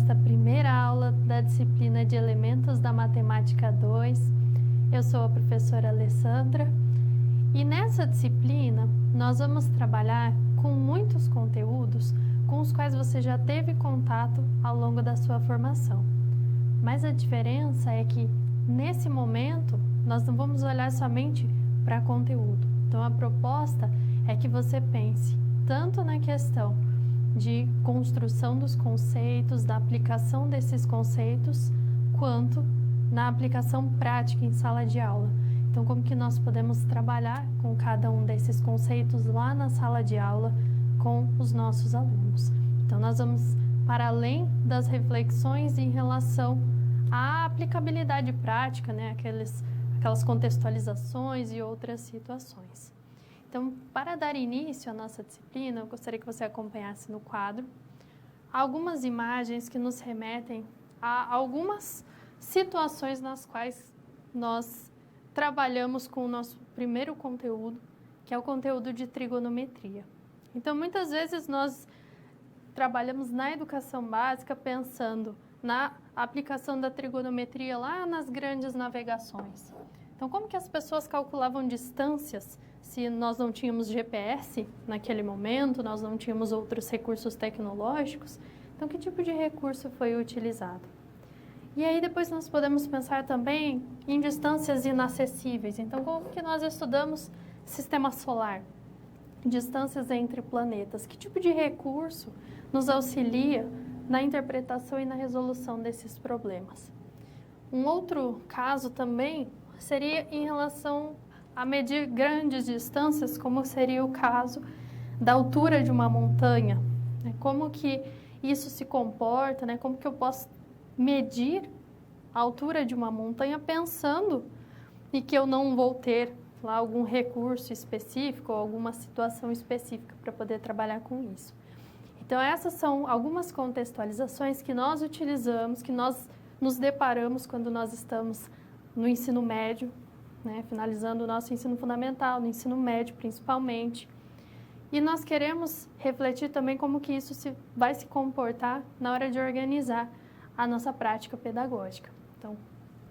esta primeira aula da disciplina de Elementos da Matemática 2. Eu sou a professora Alessandra e nessa disciplina nós vamos trabalhar com muitos conteúdos com os quais você já teve contato ao longo da sua formação. Mas a diferença é que nesse momento nós não vamos olhar somente para conteúdo. Então a proposta é que você pense tanto na questão de construção dos conceitos, da aplicação desses conceitos, quanto na aplicação prática em sala de aula. Então, como que nós podemos trabalhar com cada um desses conceitos lá na sala de aula com os nossos alunos. Então, nós vamos para além das reflexões em relação à aplicabilidade prática, né? Aquelas contextualizações e outras situações. Então, para dar início à nossa disciplina, eu gostaria que você acompanhasse no quadro algumas imagens que nos remetem a algumas situações nas quais nós trabalhamos com o nosso primeiro conteúdo, que é o conteúdo de trigonometria. Então, muitas vezes nós trabalhamos na educação básica pensando na aplicação da trigonometria lá nas grandes navegações. Então, como que as pessoas calculavam distâncias se nós não tínhamos GPS naquele momento, nós não tínhamos outros recursos tecnológicos? Então, que tipo de recurso foi utilizado? E aí depois nós podemos pensar também em distâncias inacessíveis. Então, como que nós estudamos sistema solar? Distâncias entre planetas. Que tipo de recurso nos auxilia na interpretação e na resolução desses problemas? Um outro caso também seria em relação a medir grandes distâncias, como seria o caso da altura de uma montanha. Como que isso se comporta, né? Como que eu posso medir a altura de uma montanha pensando em que eu não vou ter lá algum recurso específico ou alguma situação específica para poder trabalhar com isso. Então, essas são algumas contextualizações que nós utilizamos, que nós nos deparamos quando nós estamos no ensino médio, né, finalizando o nosso ensino fundamental, no ensino médio principalmente. E nós queremos refletir também como que isso vai se comportar na hora de organizar a nossa prática pedagógica. Então,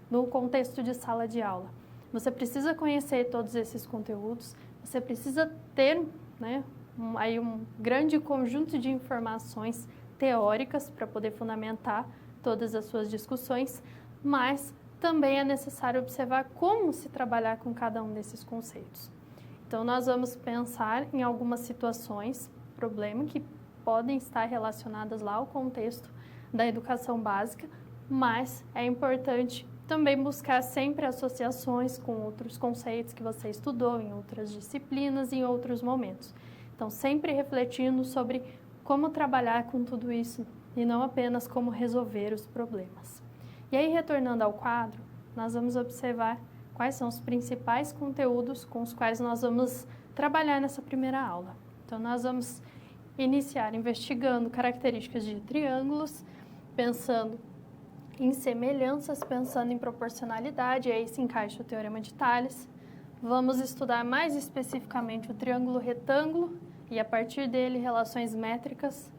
no contexto de sala de aula, você precisa conhecer todos esses conteúdos, você precisa ter, né, um grande conjunto de informações teóricas para poder fundamentar todas as suas discussões, mas também é necessário observar como se trabalhar com cada um desses conceitos. Então, nós vamos pensar em algumas situações, problema que podem estar relacionadas lá ao contexto da educação básica, mas é importante também buscar sempre associações com outros conceitos que você estudou em outras disciplinas, em outros momentos. Então, sempre refletindo sobre como trabalhar com tudo isso e não apenas como resolver os problemas. E aí, retornando ao quadro, nós vamos observar quais são os principais conteúdos com os quais nós vamos trabalhar nessa primeira aula. Então, nós vamos iniciar investigando características de triângulos, pensando em semelhanças, pensando em proporcionalidade, e aí se encaixa o Teorema de Tales. Vamos estudar mais especificamente o triângulo retângulo e, a partir dele, relações métricas,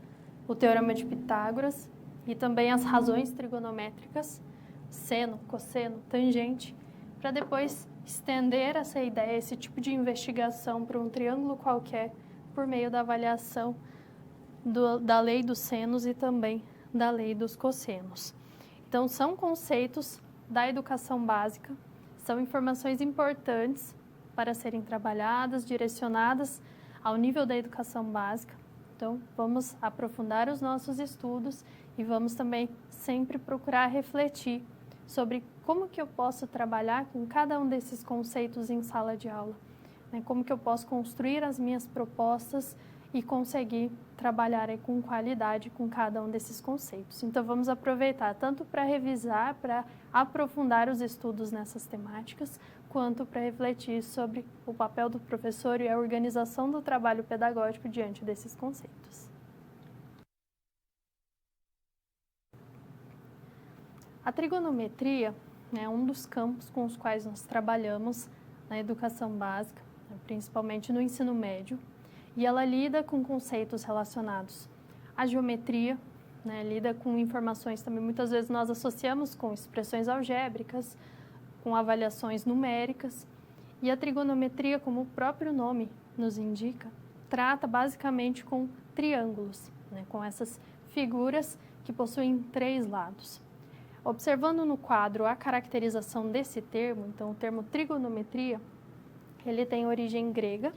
o Teorema de Pitágoras e também as razões trigonométricas, seno, cosseno, tangente, para depois estender essa ideia, esse tipo de investigação para um triângulo qualquer por meio da avaliação da lei dos senos e também da lei dos cossenos. Então, são conceitos da educação básica, são informações importantes para serem trabalhadas, direcionadas ao nível da educação básica. Então, vamos aprofundar os nossos estudos e vamos também sempre procurar refletir sobre como que eu posso trabalhar com cada um desses conceitos em sala de aula, né? Como que eu posso construir as minhas propostas e conseguir trabalhar aí com qualidade com cada um desses conceitos. Então, vamos aproveitar tanto para revisar, para aprofundar os estudos nessas temáticas, quanto para refletir sobre o papel do professor e a organização do trabalho pedagógico diante desses conceitos. A trigonometria é um dos campos com os quais nós trabalhamos na educação básica, principalmente no ensino médio, e ela lida com conceitos relacionados à geometria, né? Lida com informações também, muitas vezes nós associamos com expressões algébricas, com avaliações numéricas. E a trigonometria, como o próprio nome nos indica, trata basicamente com triângulos, né? Com essas figuras que possuem 3 lados. Observando no quadro a caracterização desse termo, então o termo trigonometria, ele tem origem grega,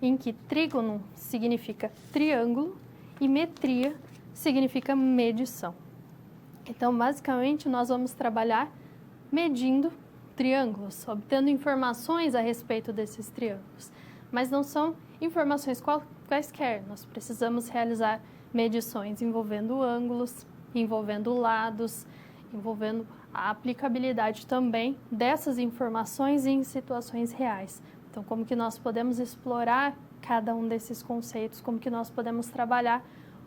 em que trígono significa triângulo e metria significa medição. Então, basicamente, nós vamos trabalhar medindo triângulos, obtendo informações a respeito desses triângulos. Mas não são informações quaisquer, nós precisamos realizar medições envolvendo ângulos, envolvendo lados, envolvendo a aplicabilidade também dessas informações em situações reais. Então, como que nós podemos explorar cada um desses conceitos, como que nós podemos trabalhar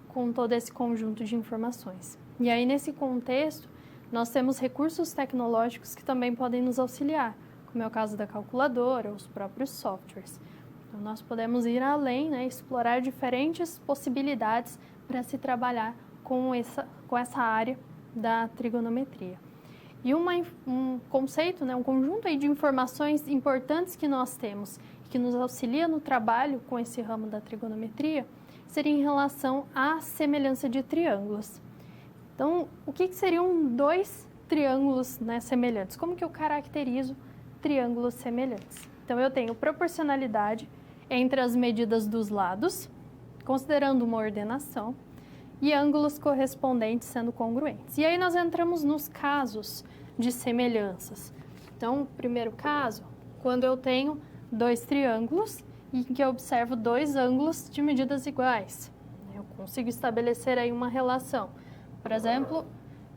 com todo esse conjunto de informações. E aí, nesse contexto, nós temos recursos tecnológicos que também podem nos auxiliar, como é o caso da calculadora, os próprios softwares. Então, nós podemos ir além, né, explorar diferentes possibilidades para se trabalhar com essa área da trigonometria. E um conceito, né, um conjunto aí de informações importantes que nós temos e que nos auxilia no trabalho com esse ramo da trigonometria seria em relação à semelhança de triângulos. Então, o que seriam 2 triângulos, né, semelhantes? Como que eu caracterizo triângulos semelhantes? Então, eu tenho proporcionalidade entre as medidas dos lados, considerando uma ordenação, e ângulos correspondentes sendo congruentes. E aí nós entramos nos casos de semelhanças. Então, o primeiro caso, quando eu tenho 2 triângulos e que eu observo 2 ângulos de medidas iguais. Eu consigo estabelecer aí uma relação. Por exemplo,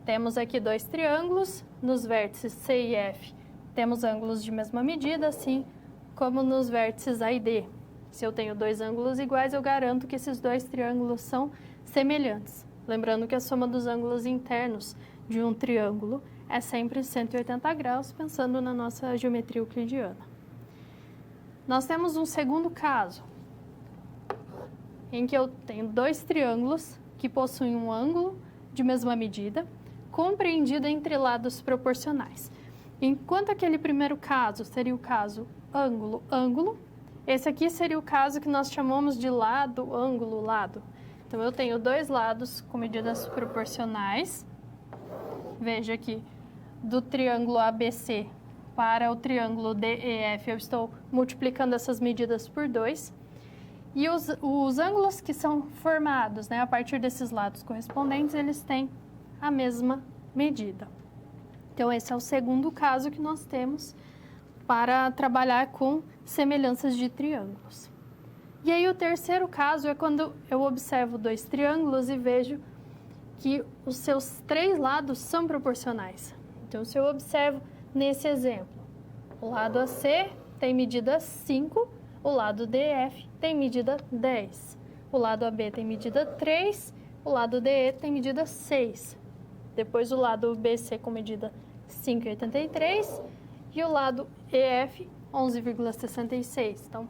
temos aqui 2 triângulos, nos vértices C e F temos ângulos de mesma medida, assim como nos vértices A e D. Se eu tenho 2 ângulos iguais, eu garanto que esses 2 triângulos são semelhantes. Lembrando que a soma dos ângulos internos de um triângulo é sempre 180 graus, pensando na nossa geometria euclidiana. Nós temos um segundo caso, em que eu tenho 2 triângulos que possuem um ângulo de mesma medida, compreendido entre lados proporcionais. Enquanto aquele primeiro caso seria o caso ângulo-ângulo, esse aqui seria o caso que nós chamamos de lado, ângulo, lado. Então, eu tenho 2 lados com medidas proporcionais. Veja aqui, do triângulo ABC para o triângulo DEF, eu estou multiplicando essas medidas por 2. E os ângulos que são formados, né, a partir desses lados correspondentes, eles têm a mesma medida. Então, esse é o segundo caso que nós temos para trabalhar com semelhanças de triângulos. E aí, o terceiro caso é quando eu observo 2 triângulos e vejo que os seus 3 lados são proporcionais. Então, se eu observo nesse exemplo, o lado AC tem medida 5, o lado DF tem medida 10, o lado AB tem medida 3, o lado DE tem medida 6. Depois, o lado BC com medida 5,83 e o lado EF 11,66. Então,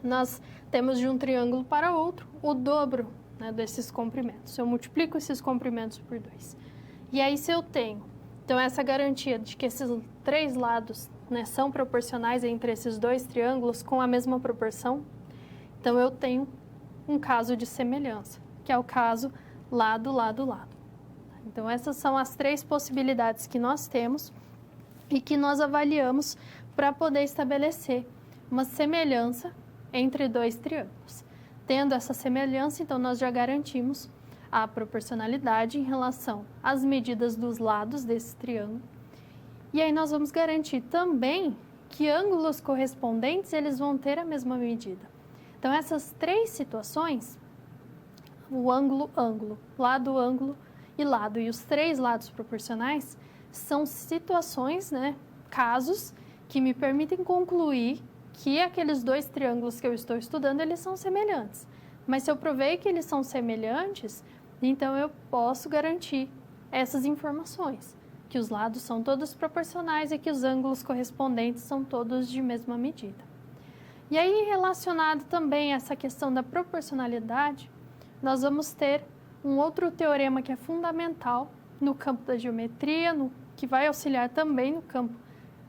nós temos de um triângulo para outro o dobro, né, desses comprimentos. Eu multiplico esses comprimentos por 2. E aí, se eu tenho, então, essa garantia de que esses 3 lados, né, são proporcionais entre esses 2 triângulos com a mesma proporção, então eu tenho um caso de semelhança, que é o caso lado, lado, lado. Então, essas são as 3 possibilidades que nós temos e que nós avaliamos para poder estabelecer uma semelhança entre 2 triângulos. Tendo essa semelhança, então, nós já garantimos a proporcionalidade em relação às medidas dos lados desse triângulo. E aí nós vamos garantir também que ângulos correspondentes, eles vão ter a mesma medida. Então, essas 3 situações, o ângulo, ângulo, lado, ângulo e lado, e os 3 lados proporcionais, são situações, né, casos que me permitem concluir que aqueles 2 triângulos que eu estou estudando, eles são semelhantes. Mas se eu provei que eles são semelhantes, então eu posso garantir essas informações, que os lados são todos proporcionais e que os ângulos correspondentes são todos de mesma medida. E aí, relacionado também a essa questão da proporcionalidade, nós vamos ter um outro teorema que é fundamental no campo da geometria, que vai auxiliar também no campo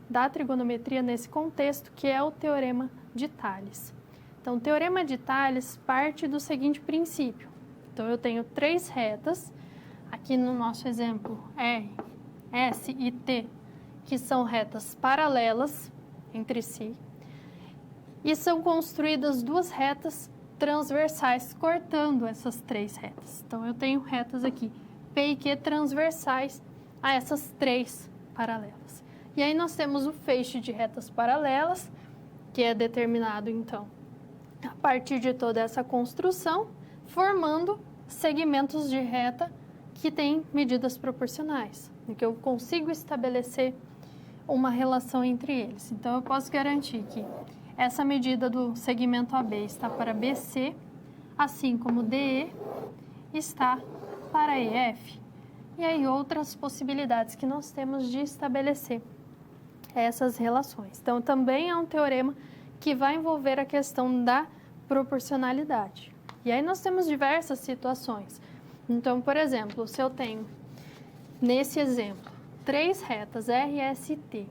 da trigonometria nesse contexto, que é o Teorema de Tales. Então, o Teorema de Tales parte do seguinte princípio. Então, eu tenho 3 retas, aqui no nosso exemplo R, S e T, que são retas paralelas entre si, e são construídas 2 retas transversais, cortando essas 3 retas. Então, eu tenho retas aqui, P e Q transversais a essas 3 paralelas. E aí, nós temos o feixe de retas paralelas, que é determinado, então, a partir de toda essa construção, formando segmentos de reta que têm medidas proporcionais, em que eu consigo estabelecer uma relação entre eles. Então, eu posso garantir que essa medida do segmento AB está para BC, assim como DE está para EF. E aí, outras possibilidades que nós temos de estabelecer essas relações. Então, também é um teorema que vai envolver a questão da proporcionalidade. E aí, nós temos diversas situações. Então, por exemplo, se eu tenho, nesse exemplo, 3 retas R, S e T,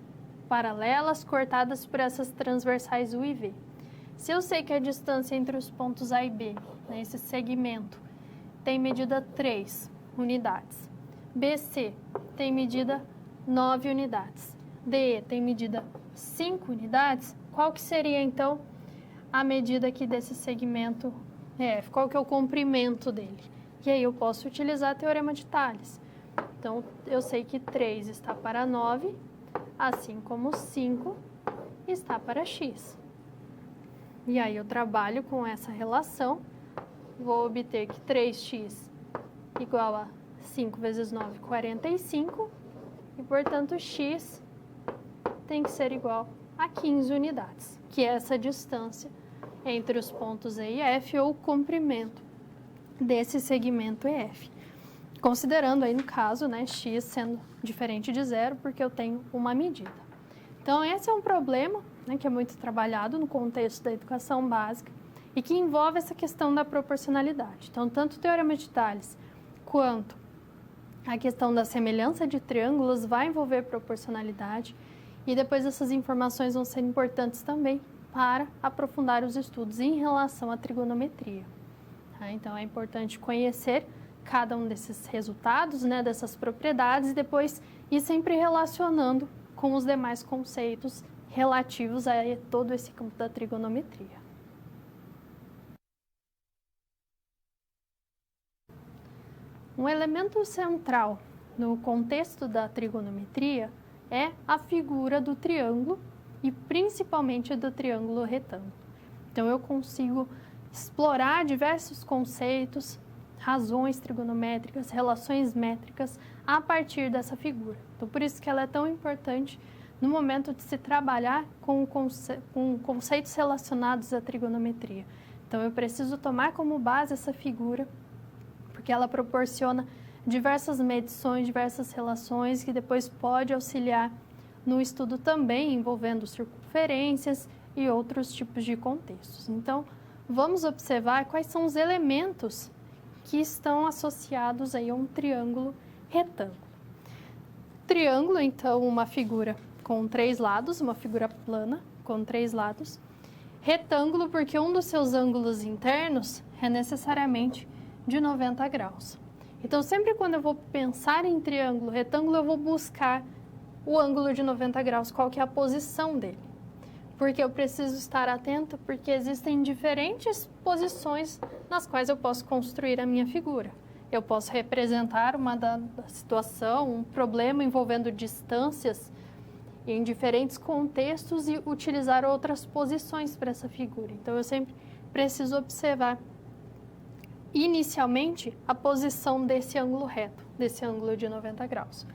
paralelas, cortadas por essas transversais U e V. Se eu sei que a distância entre os pontos A e B, nesse segmento, tem medida 3 unidades, BC tem medida 9 unidades, DE tem medida 5 unidades, qual que seria, então, a medida aqui desse segmento EF? Qual que é o comprimento dele? E aí eu posso utilizar o Teorema de Tales. Então, eu sei que 3 está para 9, assim como 5 está para x. E aí eu trabalho com essa relação, vou obter que 3x igual a 5 vezes 9, 45, e, portanto, x tem que ser igual a 15 unidades, que é essa distância entre os pontos E e F, ou o comprimento desse segmento EF. Considerando aí, no caso, né, x sendo diferente de zero, porque eu tenho uma medida. Então, esse é um problema, né, que é muito trabalhado no contexto da educação básica e que envolve essa questão da proporcionalidade. Então, tanto o Teorema de Tales quanto a questão da semelhança de triângulos vai envolver proporcionalidade, e depois essas informações vão ser importantes também para aprofundar os estudos em relação à trigonometria. Tá? Então, é importante conhecer cada um desses resultados, né, dessas propriedades, e depois ir sempre relacionando com os demais conceitos relativos a todo esse campo da trigonometria. Um elemento central no contexto da trigonometria é a figura do triângulo e principalmente do triângulo retângulo. Então, eu consigo explorar diversos conceitos, razões trigonométricas, relações métricas a partir dessa figura. Então, por isso que ela é tão importante no momento de se trabalhar com conceitos relacionados à trigonometria. Então, eu preciso tomar como base essa figura, porque ela proporciona diversas medições, diversas relações, que depois pode auxiliar no estudo também envolvendo circunferências e outros tipos de contextos. Então, vamos observar quais são os elementos que estão associados aí a um triângulo retângulo. Triângulo, então, uma figura com 3 lados, uma figura plana com 3 lados. Retângulo, porque um dos seus ângulos internos é necessariamente de 90 graus. Então, sempre quando eu vou pensar em triângulo retângulo, eu vou buscar o ângulo de 90 graus, qual que é a posição dele. Porque eu preciso estar atento, porque existem diferentes posições nas quais eu posso construir a minha figura. Eu posso representar uma situação, um problema envolvendo distâncias em diferentes contextos e utilizar outras posições para essa figura. Então, eu sempre preciso observar inicialmente a posição desse ângulo reto, desse ângulo de 90 graus.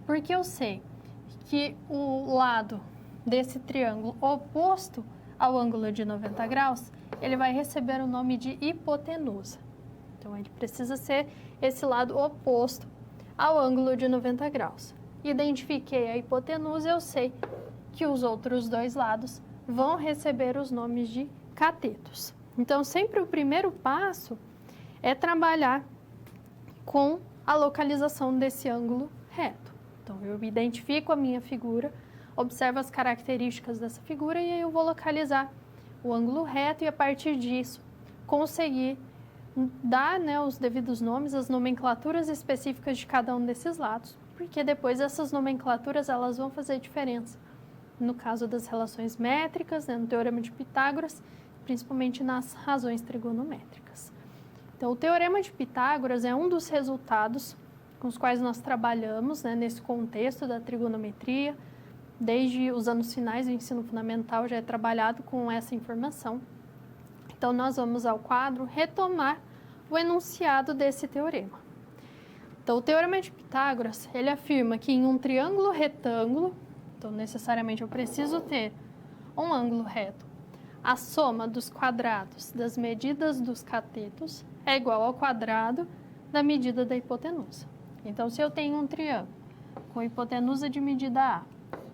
Porque eu sei que o lado desse triângulo oposto ao ângulo de 90 graus, ele vai receber o nome de hipotenusa. Então, ele precisa ser esse lado oposto ao ângulo de 90 graus. Identifiquei a hipotenusa, eu sei que os outros 2 lados vão receber os nomes de catetos. Então, sempre o primeiro passo é trabalhar com a localização desse ângulo reto. Então, eu identifico a minha figura, observo as características dessa figura e aí eu vou localizar o ângulo reto e, a partir disso, conseguir dar, né, os devidos nomes, as nomenclaturas específicas de cada um desses lados, porque depois essas nomenclaturas elas vão fazer diferença. No caso das relações métricas, né, no Teorema de Pitágoras, principalmente nas razões trigonométricas. Então, o Teorema de Pitágoras é um dos resultados com os quais nós trabalhamos, né, nesse contexto da trigonometria. Desde os anos finais do ensino fundamental já é trabalhado com essa informação. Então, nós vamos ao quadro retomar o enunciado desse teorema. Então, o Teorema de Pitágoras, ele afirma que em um triângulo retângulo, então necessariamente eu preciso ter um ângulo reto, a soma dos quadrados das medidas dos catetos é igual ao quadrado da medida da hipotenusa. Então, se eu tenho um triângulo com hipotenusa de medida A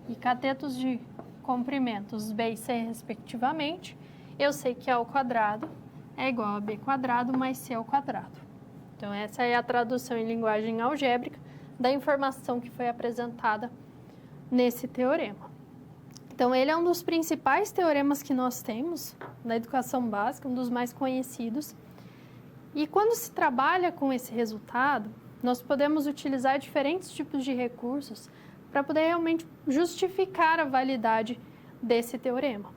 e catetos de comprimentos B e C, respectivamente, eu sei que A ao quadrado é igual a B quadrado mais C ao quadrado. Então, essa é a tradução em linguagem algébrica da informação que foi apresentada nesse teorema. Então, ele é um dos principais teoremas que nós temos na educação básica, um dos mais conhecidos. E quando se trabalha com esse resultado, nós podemos utilizar diferentes tipos de recursos para poder realmente justificar a validade desse teorema.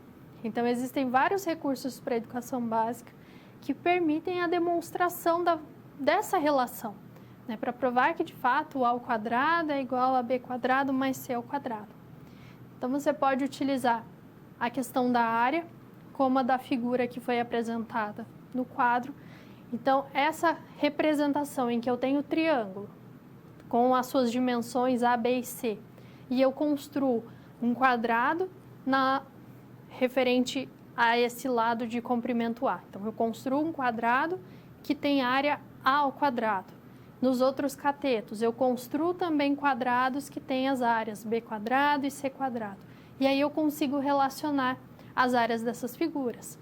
Então, existem vários recursos para a educação básica que permitem a demonstração dessa relação, né, para provar que, de fato, o A ao quadrado é igual a B quadrado mais C ao quadrado. Então, você pode utilizar a questão da área, como a da figura que foi apresentada no quadro. Então, essa representação em que eu tenho o triângulo com as suas dimensões A, B e C, e eu construo um quadrado referente a esse lado de comprimento A. Então, eu construo um quadrado que tem área A ao quadrado. Nos outros catetos, eu construo também quadrados que têm as áreas B quadrado e C quadrado. E aí eu consigo relacionar as áreas dessas figuras.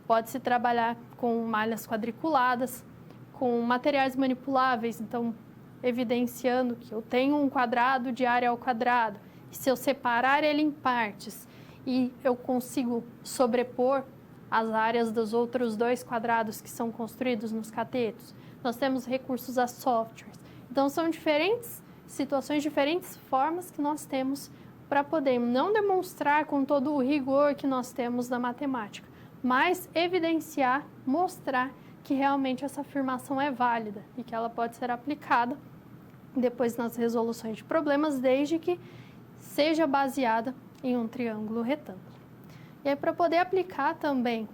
Pode-se trabalhar com malhas quadriculadas, com materiais manipuláveis, então evidenciando que eu tenho um quadrado de área ao quadrado. E se eu separar ele em partes e eu consigo sobrepor as áreas dos outros dois quadrados que são construídos nos catetos, nós temos recursos a softwares. Então, são diferentes situações, diferentes formas que nós temos para poder não demonstrar com todo o rigor que nós temos na matemática, mas evidenciar, mostrar que realmente essa afirmação é válida e que ela pode ser aplicada depois nas resoluções de problemas, desde que seja baseada em um triângulo retângulo. E aí, para poder aplicar também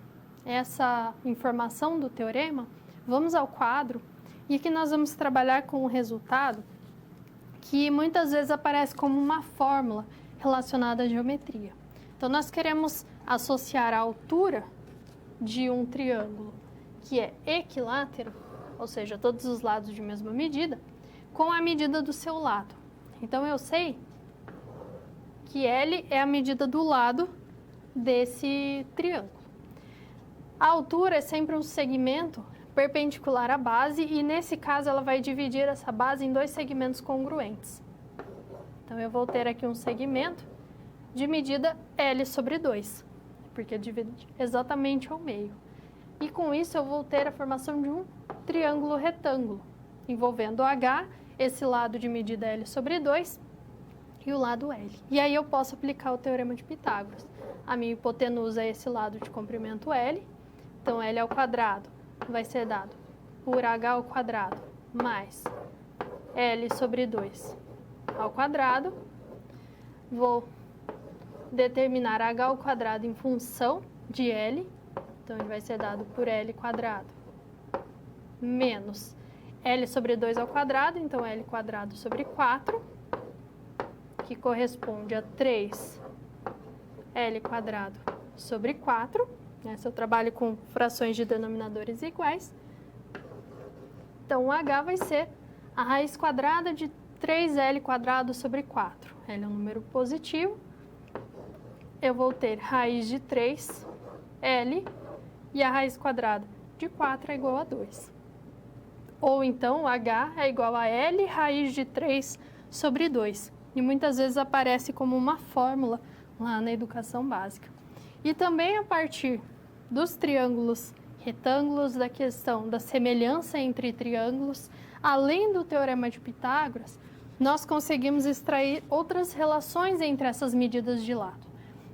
essa informação do teorema, vamos ao quadro e aqui nós vamos trabalhar com um resultado que muitas vezes aparece como uma fórmula relacionada à geometria. Então, nós queremos associar a altura de um triângulo que é equilátero, ou seja, todos os lados de mesma medida, com a medida do seu lado. Então, eu sei que L é a medida do lado desse triângulo. A altura é sempre um segmento perpendicular à base e, nesse caso, ela vai dividir essa base em dois segmentos congruentes. Então, eu vou ter aqui um segmento de medida L sobre 2, porque divide exatamente ao meio. E, com isso, eu vou ter a formação de um triângulo retângulo, envolvendo H, esse lado de medida L sobre 2, e o lado L. E aí, eu posso aplicar o Teorema de Pitágoras. A minha hipotenusa é esse lado de comprimento L, então L ao quadrado vai ser dado por H ao quadrado mais L sobre 2 ao quadrado. Vou determinar H ao quadrado em função de L, então ele vai ser dado por L quadrado menos L sobre 2 ao quadrado, então L quadrado sobre 4, que corresponde a 3 L quadrado sobre 4. Se eu trabalho com frações de denominadores iguais, então o H vai ser a raiz quadrada de 3L quadrado sobre 4. L é um número positivo. Eu vou ter raiz de 3L e a raiz quadrada de 4 é igual a 2. Ou então, H é igual a L raiz de 3 sobre 2. E muitas vezes aparece como uma fórmula lá na educação básica. E também a partir dos triângulos retângulos, da questão da semelhança entre triângulos, além do Teorema de Pitágoras, nós conseguimos extrair outras relações entre essas medidas de lado.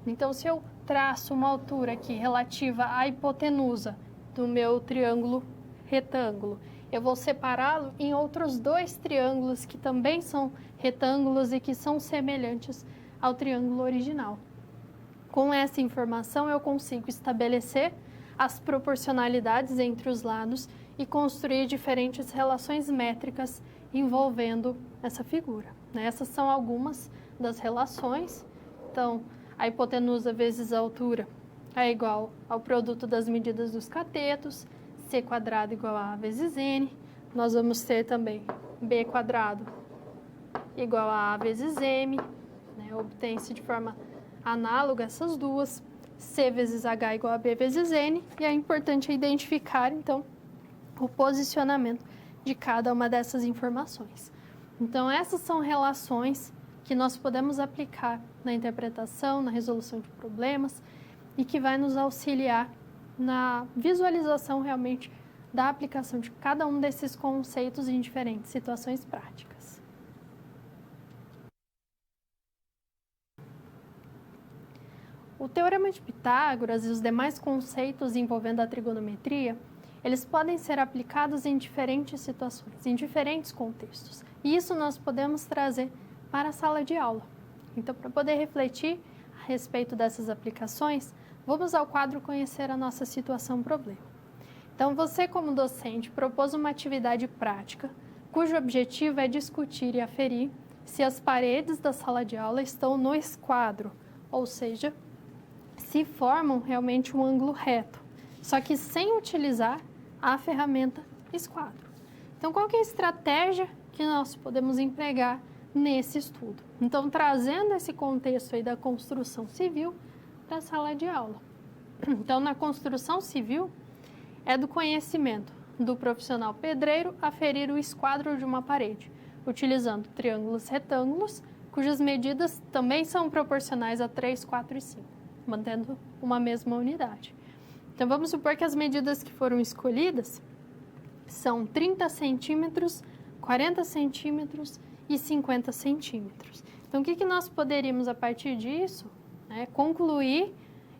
Então, se eu traço uma altura aqui relativa à hipotenusa do meu triângulo retângulo, eu vou separá-lo em outros dois triângulos que também são retângulos e que são semelhantes ao triângulo original. Com essa informação, eu consigo estabelecer as proporcionalidades entre os lados e construir diferentes relações métricas envolvendo essa figura. Essas são algumas das relações. Então, a hipotenusa vezes a altura é igual ao produto das medidas dos catetos, c quadrado igual a vezes n. Nós vamos ter também b quadrado igual a vezes m, obtém-se de forma análoga essas duas, c vezes h igual a b vezes n, e é importante identificar, então, o posicionamento de cada uma dessas informações. Então, essas são relações que nós podemos aplicar na interpretação, na resolução de problemas e que vai nos auxiliar na visualização realmente da aplicação de cada um desses conceitos em diferentes situações práticas. O Teorema de Pitágoras e os demais conceitos envolvendo a trigonometria, eles podem ser aplicados em diferentes situações, em diferentes contextos. E isso nós podemos trazer para a sala de aula. Então, para poder refletir a respeito dessas aplicações, vamos ao quadro Conhecer a Nossa Situação Problema. Então, você como docente propôs uma atividade prática, cujo objetivo é discutir e aferir se as paredes da sala de aula estão no esquadro, ou seja, se formam realmente um ângulo reto, só que sem utilizar a ferramenta esquadro. Então, qual que é a estratégia que nós podemos empregar nesse estudo? Então, trazendo esse contexto aí da construção civil para a sala de aula. Então, na construção civil, é do conhecimento do profissional pedreiro aferir o esquadro de uma parede, utilizando triângulos retângulos, cujas medidas também são proporcionais a 3, 4 e 5, mantendo uma mesma unidade. Então, vamos supor que as medidas que foram escolhidas são 30 centímetros, 40 centímetros e 50 centímetros. Então, o que nós poderíamos, a partir disso, concluir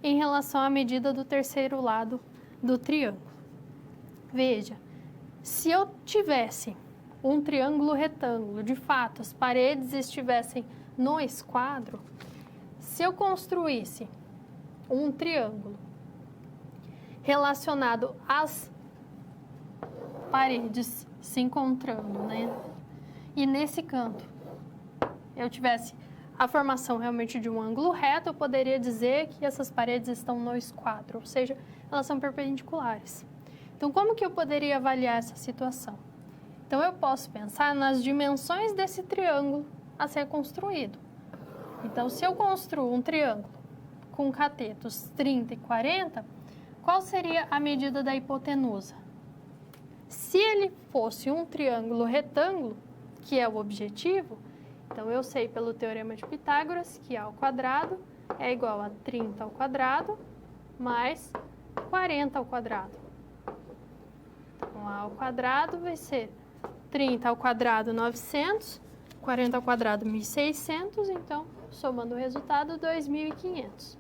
em relação à medida do terceiro lado do triângulo? Veja, se eu tivesse um triângulo retângulo, de fato, as paredes estivessem no esquadro, se eu construísse um triângulo relacionado às paredes se encontrando, e nesse canto eu tivesse a formação realmente de um ângulo reto, eu poderia dizer que essas paredes estão no esquadro, ou seja, elas são perpendiculares. Então, como que eu poderia avaliar essa situação? Então, eu posso pensar nas dimensões desse triângulo a ser construído. Então, se eu construo um triângulo com catetos 30 e 40, qual seria a medida da hipotenusa? Se ele fosse um triângulo retângulo, que é o objetivo, então eu sei pelo Teorema de Pitágoras que A ao quadrado é igual a 30 ao quadrado mais 40 ao quadrado. Então, A ao quadrado vai ser 30 ao quadrado, 900, 40 ao quadrado, 1.600, então, somando o resultado, 2.500.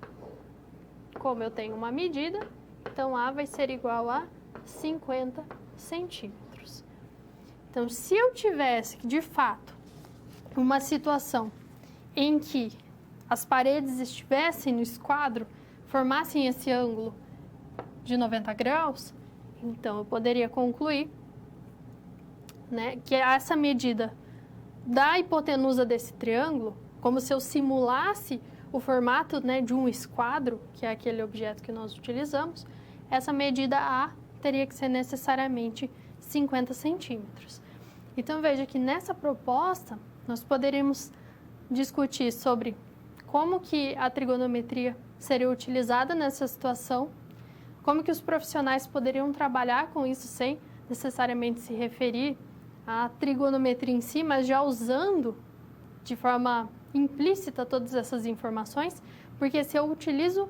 Como eu tenho uma medida, então A vai ser igual a 50 centímetros. Então, se eu tivesse, de fato, uma situação em que as paredes estivessem no esquadro, formassem esse ângulo de 90 graus, então eu poderia concluir, que essa medida da hipotenusa desse triângulo, como se eu simulasse o formato de um esquadro, que é aquele objeto que nós utilizamos, essa medida A teria que ser necessariamente 50 centímetros. Então, veja que nessa proposta, nós poderíamos discutir sobre como que a trigonometria seria utilizada nessa situação, como que os profissionais poderiam trabalhar com isso sem necessariamente se referir à trigonometria em si, mas já usando de forma implícita todas essas informações, porque se eu utilizo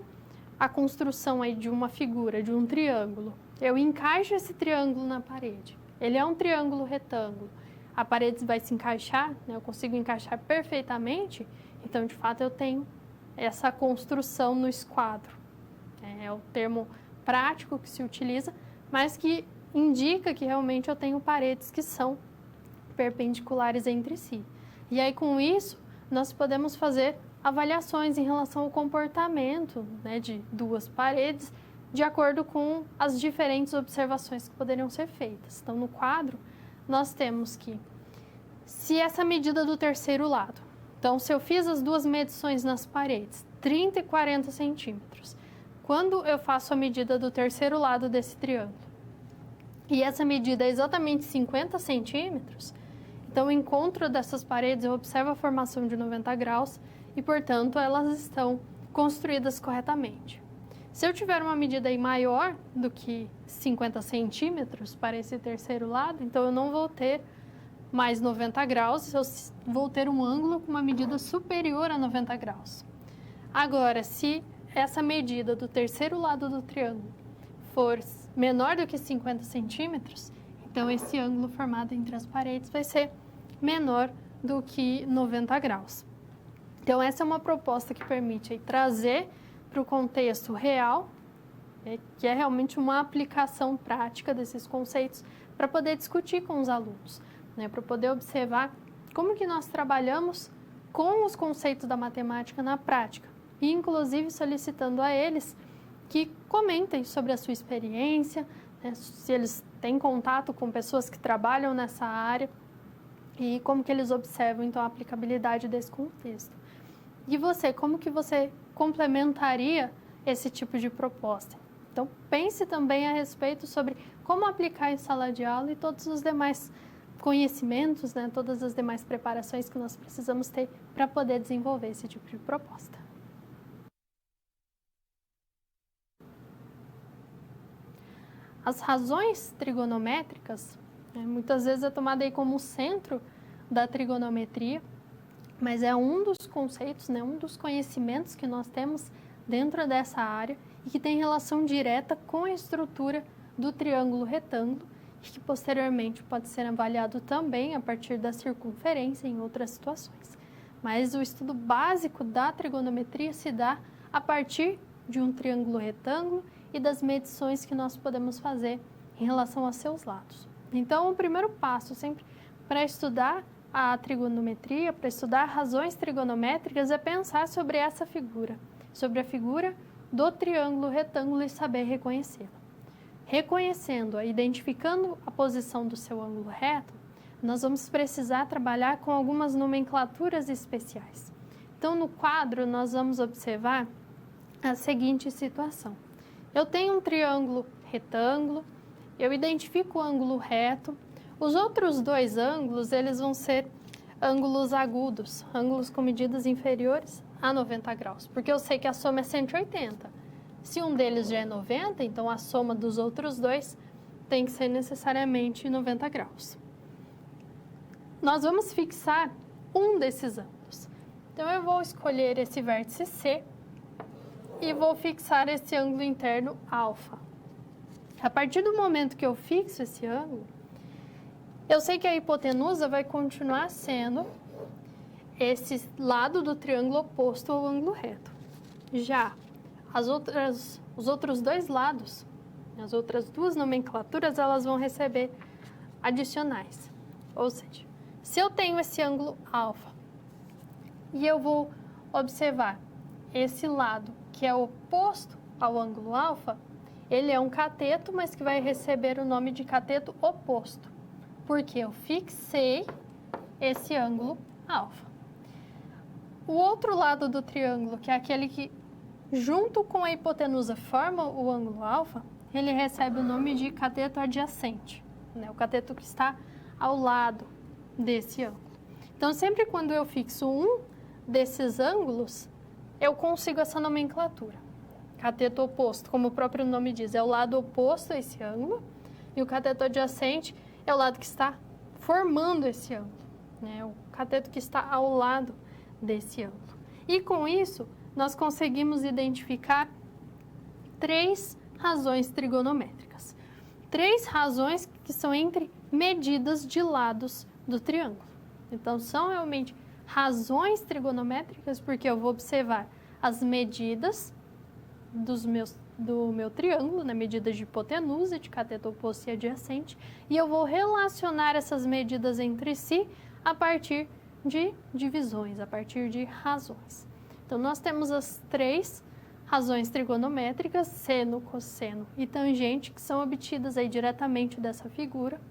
a construção aí de uma figura, de um triângulo, eu encaixo esse triângulo na parede, ele é um triângulo retângulo, a parede vai se encaixar, né? Eu consigo encaixar perfeitamente, então de fato eu tenho essa construção no esquadro. É o termo prático que se utiliza, mas que indica que realmente eu tenho paredes que são perpendiculares entre si. E aí, com isso, nós podemos fazer avaliações em relação ao comportamento, né, de duas paredes, de acordo com as diferentes observações que poderiam ser feitas. Então, no quadro, nós temos que, se essa medida do terceiro lado, então, se eu fiz as duas medições nas paredes, 30 e 40 centímetros, quando eu faço a medida do terceiro lado desse triângulo, e essa medida é exatamente 50 centímetros, então, o encontro dessas paredes, eu observo a formação de 90 graus e, portanto, elas estão construídas corretamente. Se eu tiver uma medida aí maior do que 50 centímetros para esse terceiro lado, então eu não vou ter mais 90 graus, eu vou ter um ângulo com uma medida superior a 90 graus. Agora, se essa medida do terceiro lado do triângulo for menor do que 50 centímetros, então esse ângulo formado entre as paredes vai ser menor do que 90 graus. Então, essa é uma proposta que permite aí trazer para o contexto real, que é realmente uma aplicação prática desses conceitos, para poder discutir com os alunos, né, para poder observar como que nós trabalhamos com os conceitos da matemática na prática, e inclusive solicitando a eles que comentem sobre a sua experiência, né, se eles têm contato com pessoas que trabalham nessa área, e como que eles observam, então, a aplicabilidade desse contexto. E você, como que você complementaria esse tipo de proposta? Então, pense também a respeito sobre como aplicar em sala de aula e todos os demais conhecimentos, né, todas as demais preparações que nós precisamos ter para poder desenvolver esse tipo de proposta. As razões trigonométricas, muitas vezes é tomada aí como o centro da trigonometria, mas é um dos conceitos, né, um dos conhecimentos que nós temos dentro dessa área e que tem relação direta com a estrutura do triângulo retângulo e que posteriormente pode ser avaliado também a partir da circunferência em outras situações. Mas o estudo básico da trigonometria se dá a partir de um triângulo retângulo e das medições que nós podemos fazer em relação a seus lados. Então, o primeiro passo sempre para estudar a trigonometria, para estudar razões trigonométricas, é pensar sobre essa figura, sobre a figura do triângulo retângulo e saber reconhecê-la. Reconhecendo-a, identificando a posição do seu ângulo reto, nós vamos precisar trabalhar com algumas nomenclaturas especiais. Então, no quadro, nós vamos observar a seguinte situação. Eu tenho um triângulo retângulo, eu identifico o ângulo reto. Os outros dois ângulos, eles vão ser ângulos agudos, ângulos com medidas inferiores a 90 graus, porque eu sei que a soma é 180. Se um deles já é 90, então a soma dos outros dois tem que ser necessariamente 90 graus. Nós vamos fixar um desses ângulos. Então, eu vou escolher esse vértice C e vou fixar esse ângulo interno alfa. A partir do momento que eu fixo esse ângulo, eu sei que a hipotenusa vai continuar sendo esse lado do triângulo oposto ao ângulo reto. Já os outros dois lados, as outras duas nomenclaturas, elas vão receber adicionais. Ou seja, se eu tenho esse ângulo alfa e eu vou observar esse lado que é oposto ao ângulo alfa, ele é um cateto, mas que vai receber o nome de cateto oposto, porque eu fixei esse ângulo alfa. O outro lado do triângulo, que é aquele que, junto com a hipotenusa, forma o ângulo alfa, ele recebe o nome de cateto adjacente, né? O cateto que está ao lado desse ângulo. Então, sempre quando eu fixo um desses ângulos, eu consigo essa nomenclatura. Cateto oposto, como o próprio nome diz, é o lado oposto a esse ângulo. E o cateto adjacente é o lado que está formando esse ângulo, né? O cateto que está ao lado desse ângulo. E com isso, nós conseguimos identificar 3 razões trigonométricas. 3 razões que são entre medidas de lados do triângulo. Então, são realmente razões trigonométricas, porque eu vou observar as medidas do meu triângulo, na medida de hipotenusa, de cateto oposto e adjacente, e eu vou relacionar essas medidas entre si a partir de divisões, a partir de razões. Então, nós temos as 3 razões trigonométricas, seno, cosseno e tangente, que são obtidas aí diretamente dessa figura,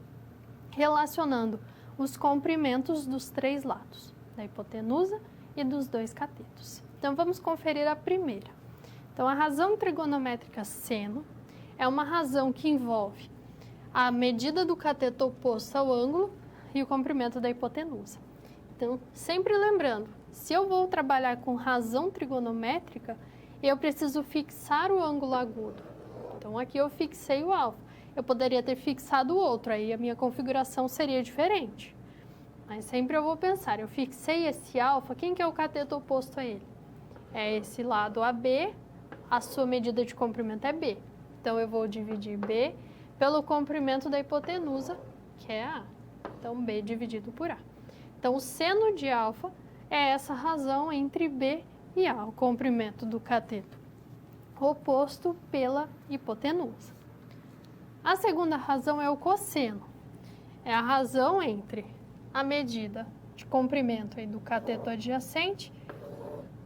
relacionando os comprimentos dos 3 lados, da hipotenusa e dos 2 catetos. Então, vamos conferir a primeira. Então, a razão trigonométrica seno é uma razão que envolve a medida do cateto oposto ao ângulo e o comprimento da hipotenusa. Então, sempre lembrando, se eu vou trabalhar com razão trigonométrica, eu preciso fixar o ângulo agudo. Então, aqui eu fixei o alfa. Eu poderia ter fixado o outro, aí a minha configuração seria diferente. Mas sempre eu vou pensar, eu fixei esse alfa, quem que é o cateto oposto a ele? É esse lado AB, a sua medida de comprimento é B. Então, eu vou dividir B pelo comprimento da hipotenusa, que é A. Então, B dividido por A. Então, o seno de alfa é essa razão entre B e A, o comprimento do cateto oposto pela hipotenusa. A segunda razão é o cosseno. É a razão entre a medida de comprimento aí do cateto adjacente